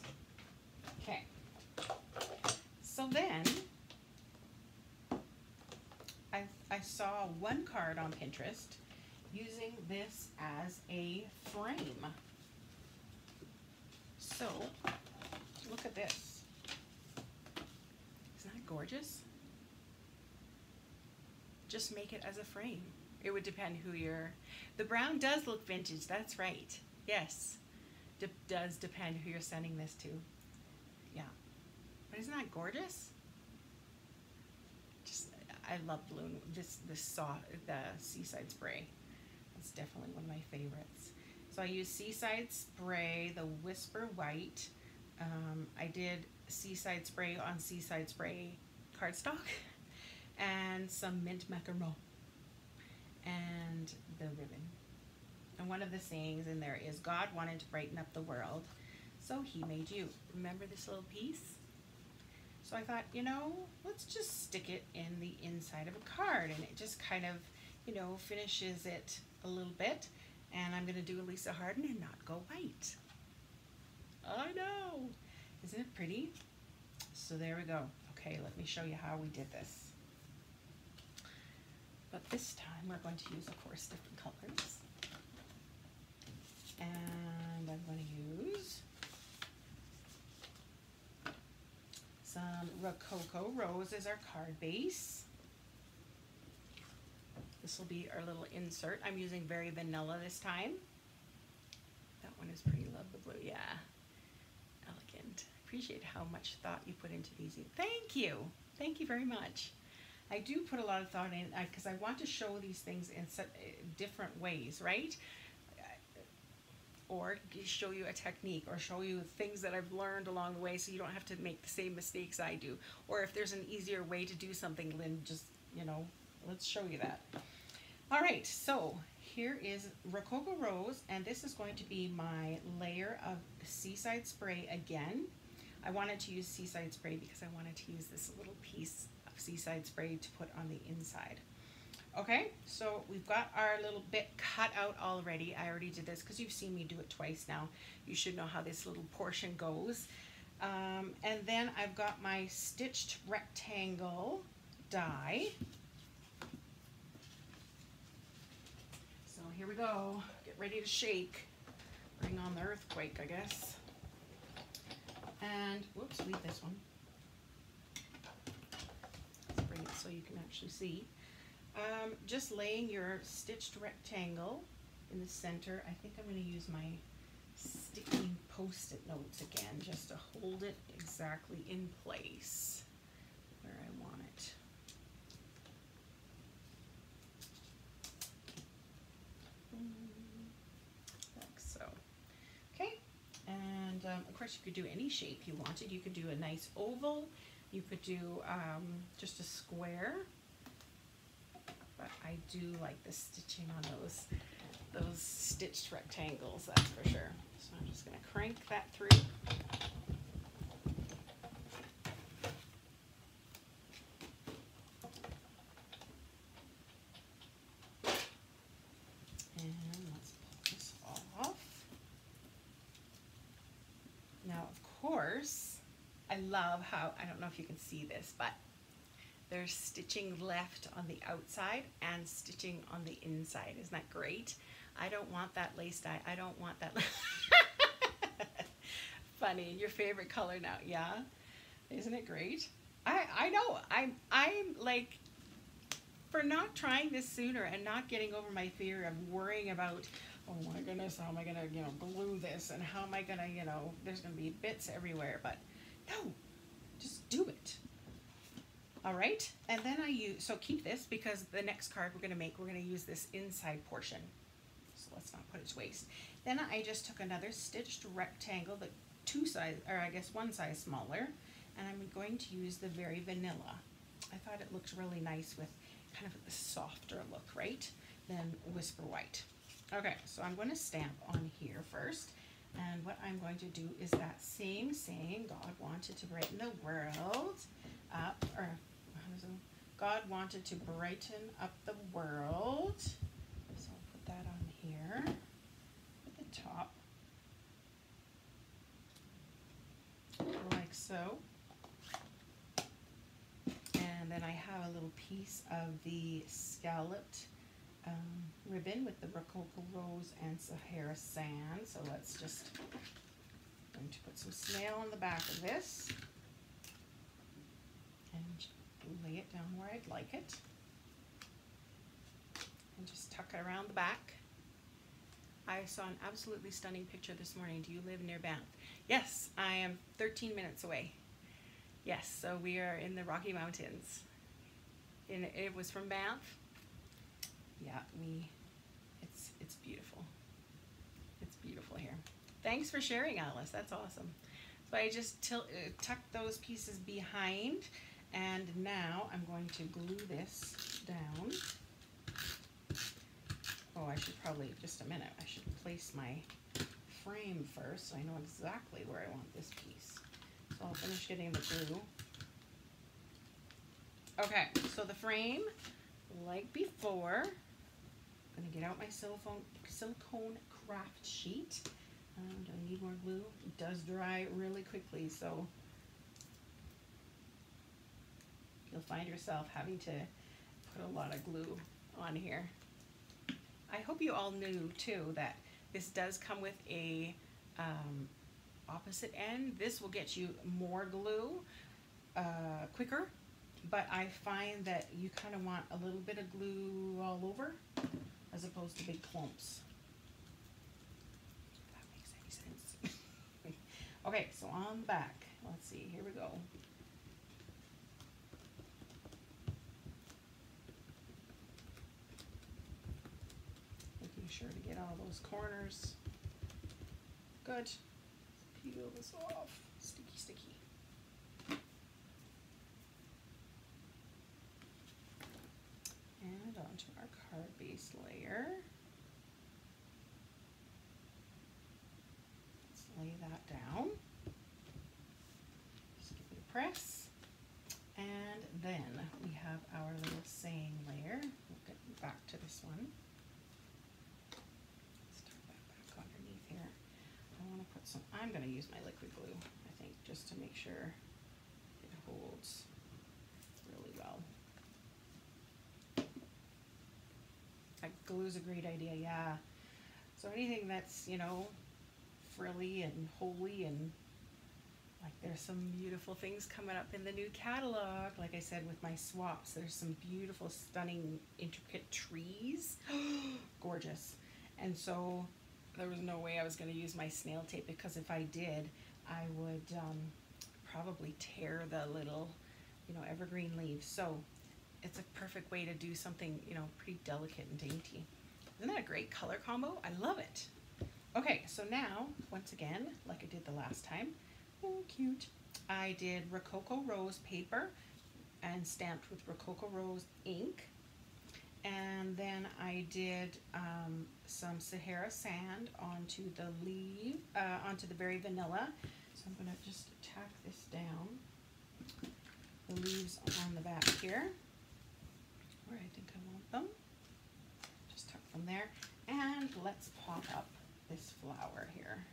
Okay. So then I saw one card on Pinterest using this as a frame. So look at this. Isn't that gorgeous? Just make it as a frame. It would depend who you're. The brown does look vintage, that's right. Yes, does depend who you're sending this to. Yeah, but isn't that gorgeous? Just, I love balloon. The Seaside Spray. It's definitely one of my favorites. So I use Seaside Spray, the Whisper White. I did Seaside Spray on Seaside Spray cardstock, and some mint macaron, and the ribbon. And one of the sayings in there is, God wanted to brighten up the world, so he made you. Remember this little piece? So I thought, you know, let's just stick it in the inside of a card, and it just kind of, you know, finishes it a little bit. And I'm going to do a Lisa Harden and not go white. I know. Isn't it pretty? So there we go. Okay, let me show you how we did this. But this time we're going to use, of course, different colors. And I'm going to use some Rococo Rose as our card base. This will be our little insert. I'm using Very Vanilla this time. That one is pretty. Love the blue. Yeah. Elegant. Appreciate how much thought you put into these. Thank you. Thank you very much. I do put a lot of thought in because I want to show these things in such different ways, right? Or show you a technique, or show you things that I've learned along the way so you don't have to make the same mistakes I do. Or if there's an easier way to do something, Lynn, just, you know, let's show you that. All right, so here is Rococo Rose, and this is going to be my layer of Seaside Spray again. I wanted to use Seaside Spray because I wanted to use this little piece of Seaside Spray to put on the inside. Okay, so we've got our little bit cut out already. I already did this because you've seen me do it twice now. You should know how this little portion goes. And then I've got my stitched rectangle die. So here we go. Get ready to shake. Bring on the earthquake, I guess. And, whoops, leave this one. Let's bring it so you can actually see. Just laying your stitched rectangle in the center. I think I'm going to use my sticky post-it notes again just to hold it exactly in place where I want it. Like so. Okay, and of course you could do any shape you wanted. You could do a nice oval. You could do just a square. But I do like the stitching on those stitched rectangles, that's for sure. So I'm just going to crank that through. And let's pull this off. Now, course, I love how, I don't know if you can see this, but there's stitching left on the outside and stitching on the inside. Isn't that great? I don't want that lace dye. I don't want that. Funny, your favorite color now. Yeah, isn't it great? I know. I'm like, for not trying this sooner and not getting over my fear of worrying about, oh my goodness, how am I gonna, glue this, and how am I gonna, there's gonna be bits everywhere. But no, just do it. All right, and then so keep this, because the next card we're gonna use this inside portion. So let's not put its waist. Then I just took another stitched rectangle, but one size smaller, and I'm going to use the Very Vanilla. I thought it looked really nice with kind of a softer look, right, than Whisper White. Okay, so I'm going to stamp on here first, and what I'm going to do is that same saying, God wanted to brighten the world up, or God wanted to brighten up the world. So I'll put that on here at the top, like so. And then I have a little piece of the scalloped ribbon with the Rococo Rose and Sahara Sand. So let's just, I'm going to put some snail on the back of this and lay it down where I'd like it. And just tuck it around the back. I saw an absolutely stunning picture this morning. Do you live near Banff? Yes, I am 13 minutes away. Yes, so we are in the Rocky Mountains. And it was from Banff. Yeah, it's beautiful. It's beautiful here. Thanks for sharing, Alice. That's awesome. So I just tucked those pieces behind, and now I'm going to glue this down. Oh, I should probably, just a minute, I should place my frame first so I know exactly where I want this piece. So I'll finish getting the glue. Okay, so the frame, like before, I'm going to get out my silicone craft sheet. Do I need more glue? It does dry really quickly, so you'll find yourself having to put a lot of glue on here. I hope you all knew too that this does come with a opposite end. This will get you more glue quicker, but I find that you kind of want a little bit of glue all over as opposed to big clumps. If that makes any sense. Okay, so on the back, let's see, here we go. Making sure to get all those corners. Good. Peel this off. Sticky, sticky. And onto our card base layer. Let's lay that down. Just give it a press. And then we have our little saying layer. We'll get back to this one. Let's tuck that back underneath here. I want to put some, I'm going to use my liquid glue, I think, just to make sure it holds really well. Glue is a great idea, yeah. So anything that's, frilly and holy, and like there's some beautiful things coming up in the new catalog. Like I said, with my swaps, there's some beautiful, stunning, intricate trees. Gorgeous. And so there was no way I was going to use my snail tape, because if I did, I would probably tear the little, evergreen leaves. So it's a perfect way to do something, pretty delicate and dainty. Isn't that a great color combo? I love it. Okay, so now, once again, like I did the last time, oh, cute, I did Rococo Rose paper and stamped with Rococo Rose ink. And then I did some Sahara Sand onto the leaf, onto the Very Vanilla. So I'm gonna just tack this down. The leaves on the back here, where I think I want them. Just tuck them there. And let's pop up this flower here.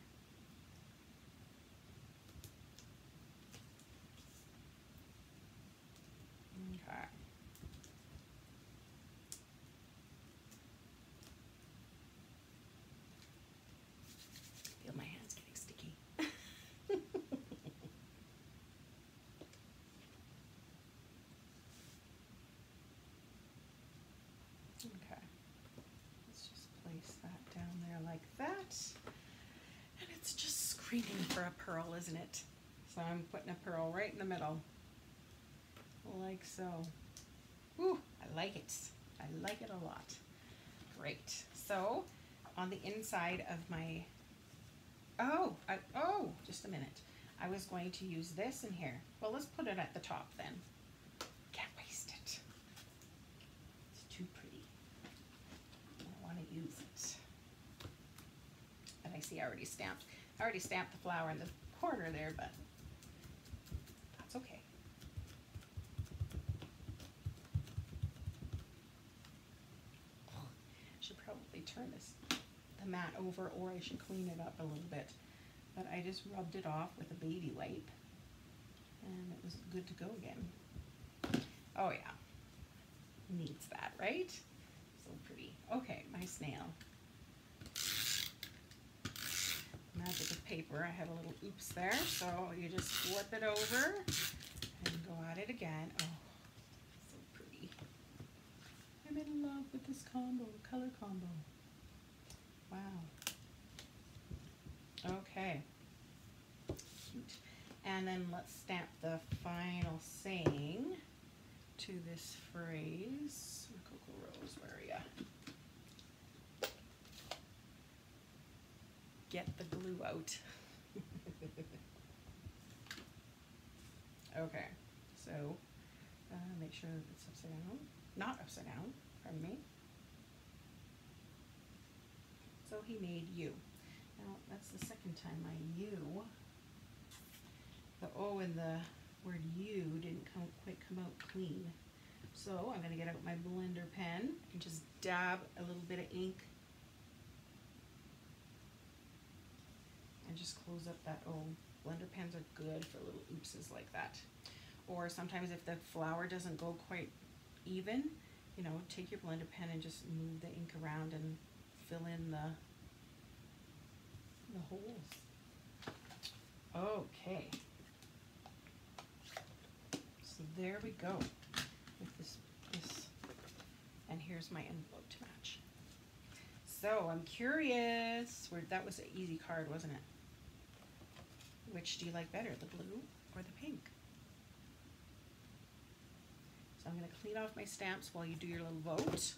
pretty name for a pearl, isn't it? So I'm putting a pearl right in the middle, like so. Ooh, I like it. I like it a lot. Great. So on the inside of my, just a minute. I was going to use this in here. Well, let's put it at the top then. Can't waste it. It's too pretty. I want to use it. And I see I already stamped the flower in the corner there, but that's okay. Should probably turn the mat over, or I should clean it up a little bit. But I just rubbed it off with a baby wipe, and it was good to go again. Oh yeah, needs that, right? So pretty. Okay, my snail. Magic of paper. I had a little oops there, so you just flip it over and go at it again. Oh, so pretty. I'm in love with this combo, color combo. Wow. Okay. Cute. And then let's stamp the final saying to this phrase. Cocoa Rose, where are ya? Get the glue out. Okay, so make sure that it's upside down. Not upside down, pardon me. So he made you. Now that's the second time I you. The O in the word you didn't quite come out clean. So I'm going to get out my blender pen and just dab a little bit of ink and just close up that O. Blender pens are good for little oopses like that. Or sometimes if the flower doesn't go quite even, you know, take your blender pen and just move the ink around and fill in the holes. Okay. So there we go with this, and here's my envelope to match. So I'm curious, that was an easy card, wasn't it? Which do you like better, the blue or the pink? So I'm going to clean off my stamps while you do your little vote.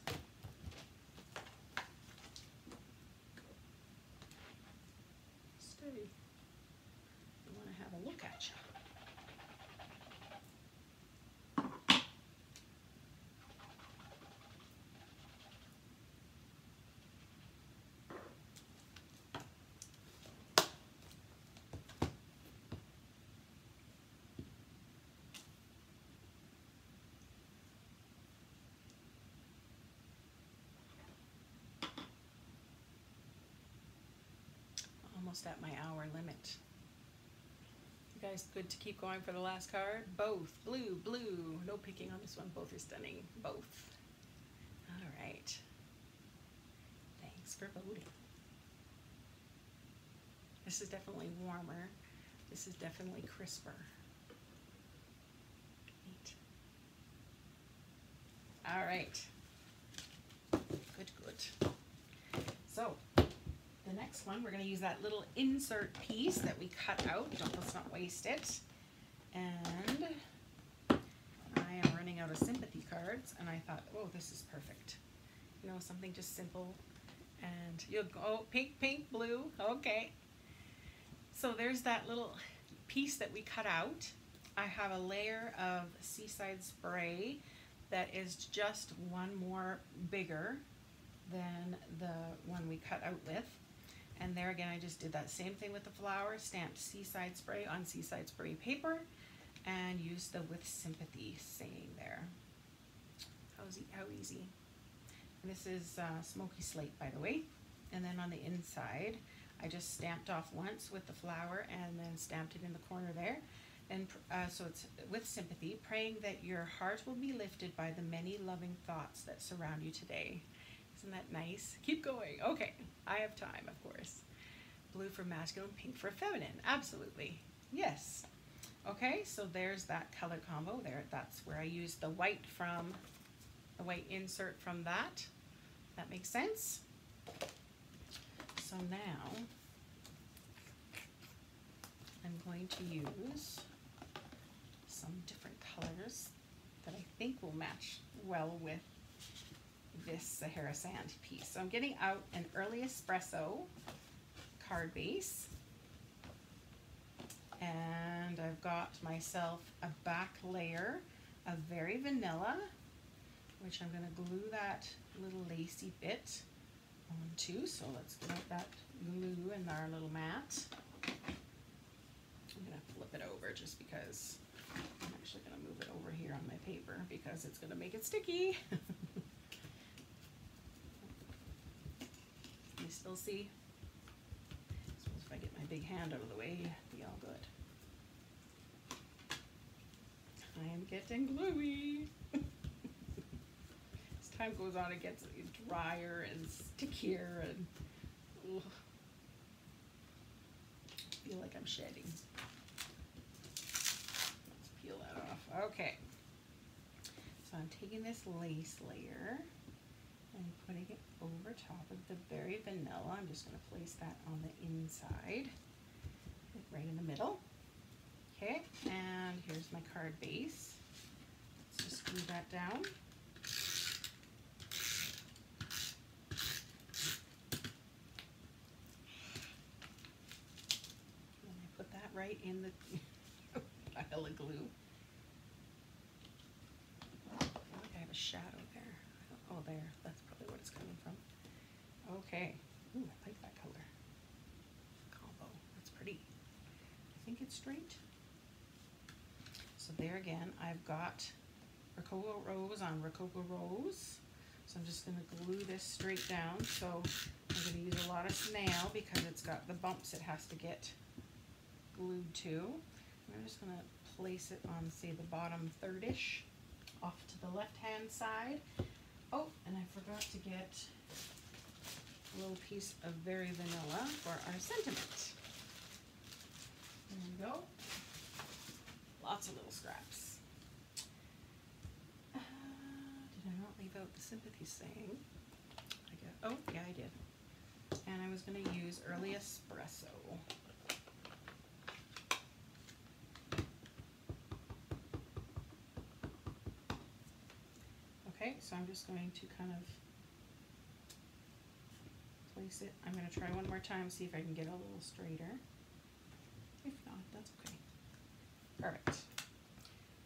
Steady. I want to have a look at you. Almost at my hour limit. You guys good to keep going for the last card? Both. Blue, blue. No picking on this one. Both are stunning. Both. All right. Thanks for voting. This is definitely warmer. This is definitely crisper. Neat. All right. Good, good. So, the next one, we're going to use that little insert piece that we cut out. Let's not waste it. And I am running out of sympathy cards, and I thought, oh, this is perfect. You know, something just simple. And you'll go, oh, pink, pink, blue. Okay. So there's that little piece that we cut out. I have a layer of Seaside Spray that is just one more bigger than the one we cut out with. And there again, I just did that same thing with the flower, stamped Seaside Spray on Seaside Spray paper, and used the With Sympathy saying there. How easy. And this is Smoky Slate, by the way. And then on the inside, I just stamped off once with the flower and then stamped it in the corner there. And so it's With Sympathy, praying that your heart will be lifted by the many loving thoughts that surround you today. Isn't that nice? Keep going. Okay, I have time, of course. Blue for masculine, pink for feminine. Absolutely. Yes. Okay, so there's that color combo there. That's where I used the white insert from that. That makes sense? So now, I'm going to use some different colors that I think will match well with this Sahara Sand piece. So I'm getting out an Early Espresso card base, and I've got myself a back layer of Very Vanilla, which I'm going to glue that little lacy bit onto. So let's get out that glue in our little mat. I'm going to flip it over just because I'm actually going to move it over here on my paper because it's going to make it sticky. You still see? I suppose if I get my big hand out of the way, it'll be all good. I'm getting gluey. As time goes on, it gets drier and stickier, and ugh, I feel like I'm shedding. Let's peel that off. Okay. So I'm taking this lace layer and putting it over top of the Very Vanilla. I'm just going to place that on the inside, right in the middle. Okay, and here's my card base. Let's just glue that down. And I put that right in the pile of glue. I feel like I have a shadow there. Oh, there. That's probably what it's coming from. Okay. Ooh, I like that color combo. That's pretty. I think it's straight. So there again, I've got Rococo Rose on Rococo Rose. So I'm just going to glue this straight down. So I'm going to use a lot of snail because it's got the bumps it has to get glued to. I'm just going to place it on, say, the bottom third-ish off to the left-hand side. Oh, and I forgot to get a little piece of Very Vanilla for our sentiment. There we go. Lots of little scraps. Did I not leave out the sympathy saying? I guess. Oh, yeah, I did. And I was going to use Early Espresso. Okay, so I'm just going to kind of place it. I'm going to try one more time, see if I can get a little straighter. If not, that's okay. Perfect.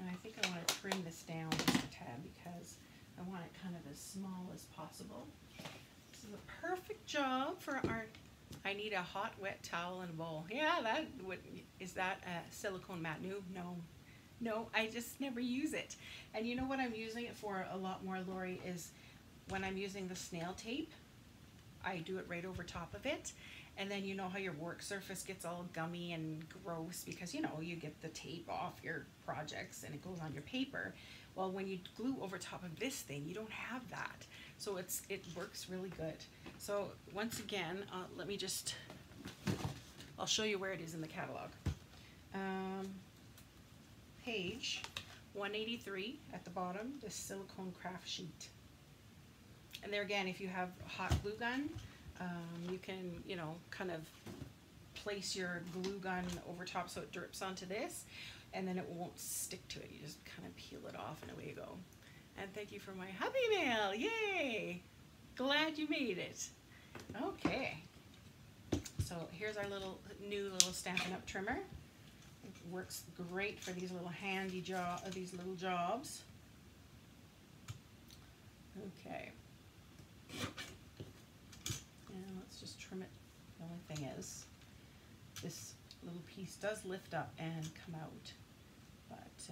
And I think I want to trim this down just a tad because I want it kind of as small as possible. This is a perfect job for our, I need a hot wet towel and a bowl. Yeah, that would, is that a silicone mat? No. No, I just never use it. And you know what I'm using it for a lot more, Lori, is when I'm using the snail tape, I do it right over top of it. And then you know how your work surface gets all gummy and gross because, you know, you get the tape off your projects and it goes on your paper. Well, when you glue over top of this thing, you don't have that. So it works really good. So once again, let me just, I'll show you where it is in the catalog. Page 183 at the bottom, the silicone craft sheet. And there again, if you have hot glue gun, you can, you know, kind of place your glue gun over top so it drips onto this, and then it won't stick to it. You just kind of peel it off and away you go. And thank you for my hubby mail. Yay! Glad you made it. Okay. So here's our new little Stampin' Up! Trimmer. It works great for these little handy these little jobs. Okay. And let's just trim it. The only thing is, this little piece does lift up and come out, but just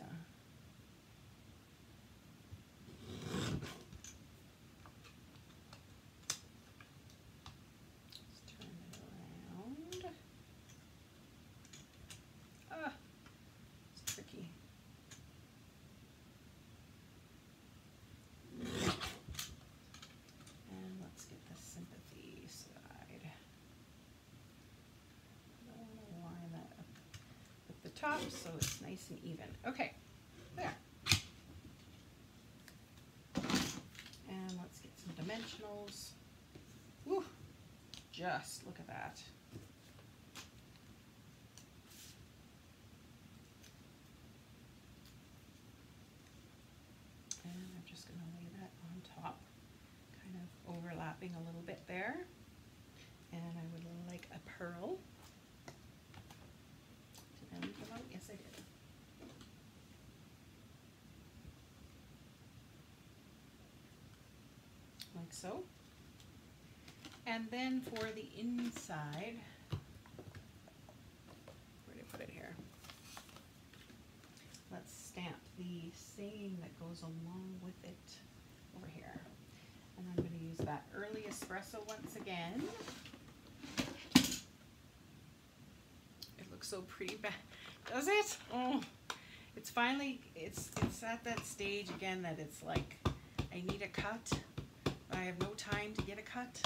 turn it around. Ah, it's tricky. And let's get the sympathy side. I want to line that up with the top so it's nice and even. Okay, there. And let's get some dimensionals. Woo! Just look at that. gonna lay that on top, kind of overlapping a little bit there. And I would like a pearl. Did that come out? Yes, I did. Like so. And then for the inside, where did I put it here? Let's stamp the saying that goes along with it over here. And I'm going to use that early espresso once again. It looks so pretty bad, does it? Oh, it's finally, it's at that stage again that it's like, I need a cut, but I have no time to get a cut.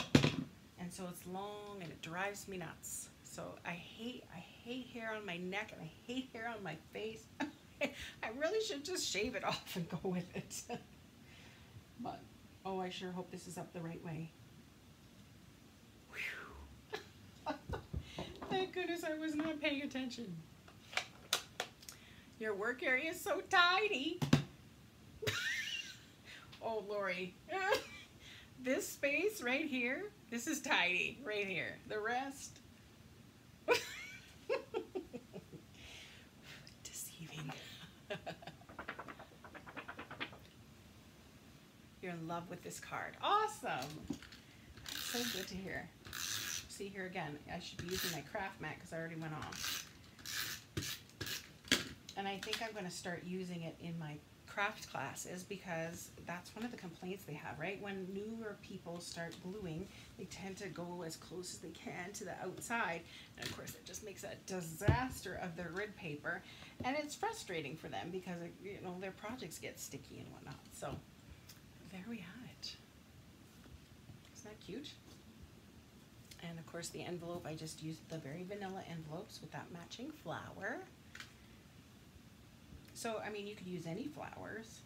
And so it's long and it drives me nuts. So I hate hair on my neck and I hate hair on my face. I really should just shave it off and go with it. But, oh, I sure hope this is up the right way. Whew. Thank goodness I was not paying attention. Your work area is so tiny. Oh, Lori. This space right here, this is tidy right here. The rest, deceiving. You're in love with this card. Awesome. So good to hear. See here again, I should be using my craft mat because I already went off. And I think I'm going to start using it in my craft classes because that's one of the complaints they have, right? When newer people start gluing, they tend to go as close as they can to the outside, and of course it just makes a disaster of their grid paper, and it's frustrating for them because you know their projects get sticky and whatnot. So there we have it. Isn't that cute? And of course the envelope, I just used the very vanilla envelopes with that matching flower. So, I mean, you could use any flowers.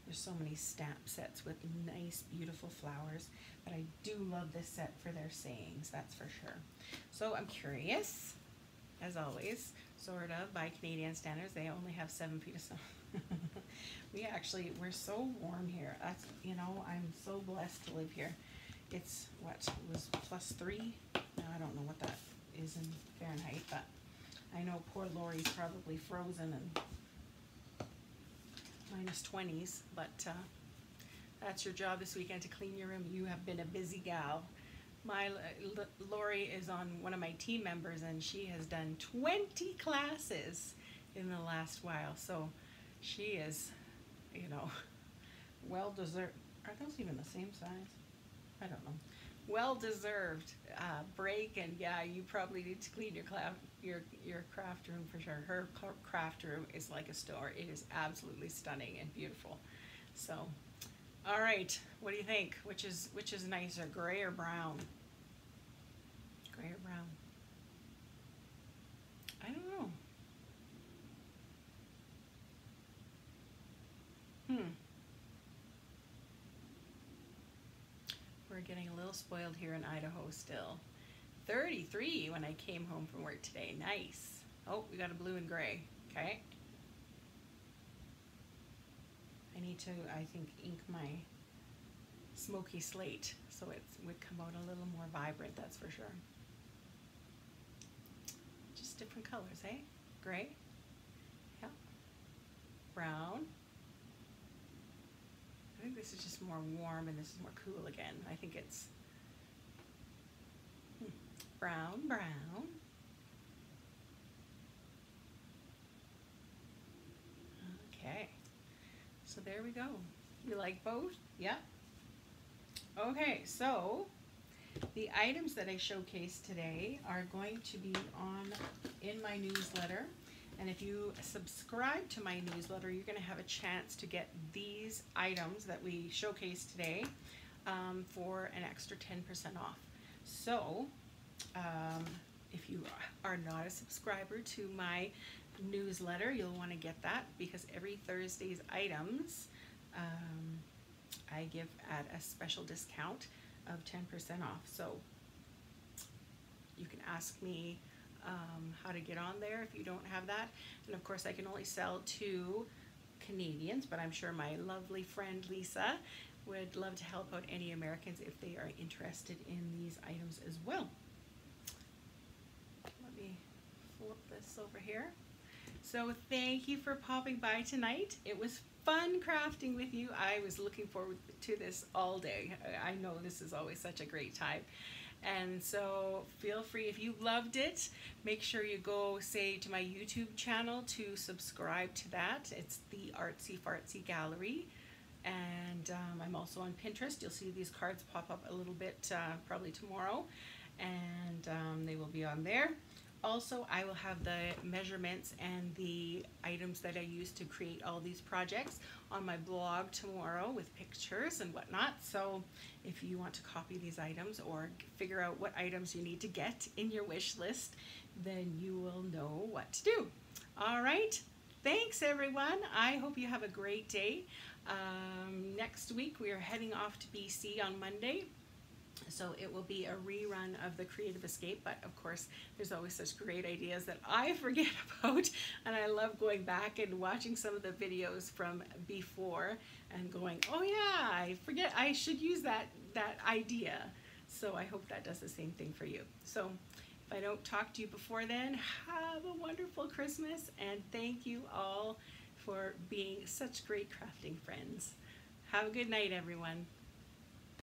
There's so many stamp sets with nice, beautiful flowers. But I do love this set for their sayings, that's for sure. So I'm curious, as always, sort of, by Canadian standards, they only have 7 feet of snow. We're so warm here. That's, you know, I'm so blessed to live here. It's, what, it was +3? Now, I don't know what that is in Fahrenheit, but I know poor Lori's probably frozen and -20s, but that's your job this weekend, to clean your room. You have been a busy gal. Lori is on one of my team members, and she has done 20 classes in the last while, so she is, you know, well deserved. Are those even the same size? I don't know. Well deserved break, and yeah, you probably need to clean your craft room for sure. Her craft room is like a store. It is absolutely stunning and beautiful. So, all right, what do you think? Which is nicer, gray or brown? Gray or brown? I don't know. We're getting a little spoiled here in Idaho still. 33 when I came home from work today. Nice. Oh, we got a blue and gray. Okay. I need to, I think, ink my smoky slate so it would come out a little more vibrant, that's for sure. Just different colors, eh? Gray. Yeah. Brown. I think this is just more warm and this is more cool again. I think it's brown, brown. Okay, so there we go. You like both? Yeah. Okay, so the items that I showcased today are going to be in my newsletter. And if you subscribe to my newsletter, you're going to have a chance to get these items that we showcased today for an extra 10% off. So if you are not a subscriber to my newsletter, you'll want to get that because every Thursday's items I give at a special discount of 10% off. So you can ask me how to get on there if you don't have that. And of course I can only sell to Canadians, but I'm sure my lovely friend Lisa would love to help out any Americans if they are interested in these items as well. Let me flip this over here. So thank you for popping by tonight. It was fun crafting with you. I was looking forward to this all day. I know this is always such a great time. And so feel free, if you loved it, make sure you go say to my YouTube channel to subscribe to that. It's the Artsy Fartsy Gallery. And I'm also on Pinterest. You'll see these cards pop up a little bit probably tomorrow, and they will be on there. Also, I will have the measurements and the items that I use to create all these projects on my blog tomorrow with pictures and whatnot. So if you want to copy these items or figure out what items you need to get in your wish list, then you will know what to do. All right. Thanks, everyone. I hope you have a great day. Next week, we are heading off to BC on Monday. So it will be a rerun of the Creative Escape, but of course there's always such great ideas that I forget about, and I love going back and watching some of the videos from before and going, oh yeah, I forget, I should use that idea. So I hope that does the same thing for you. So if I don't talk to you before then, have a wonderful Christmas, and thank you all for being such great crafting friends. Have a good night, everyone.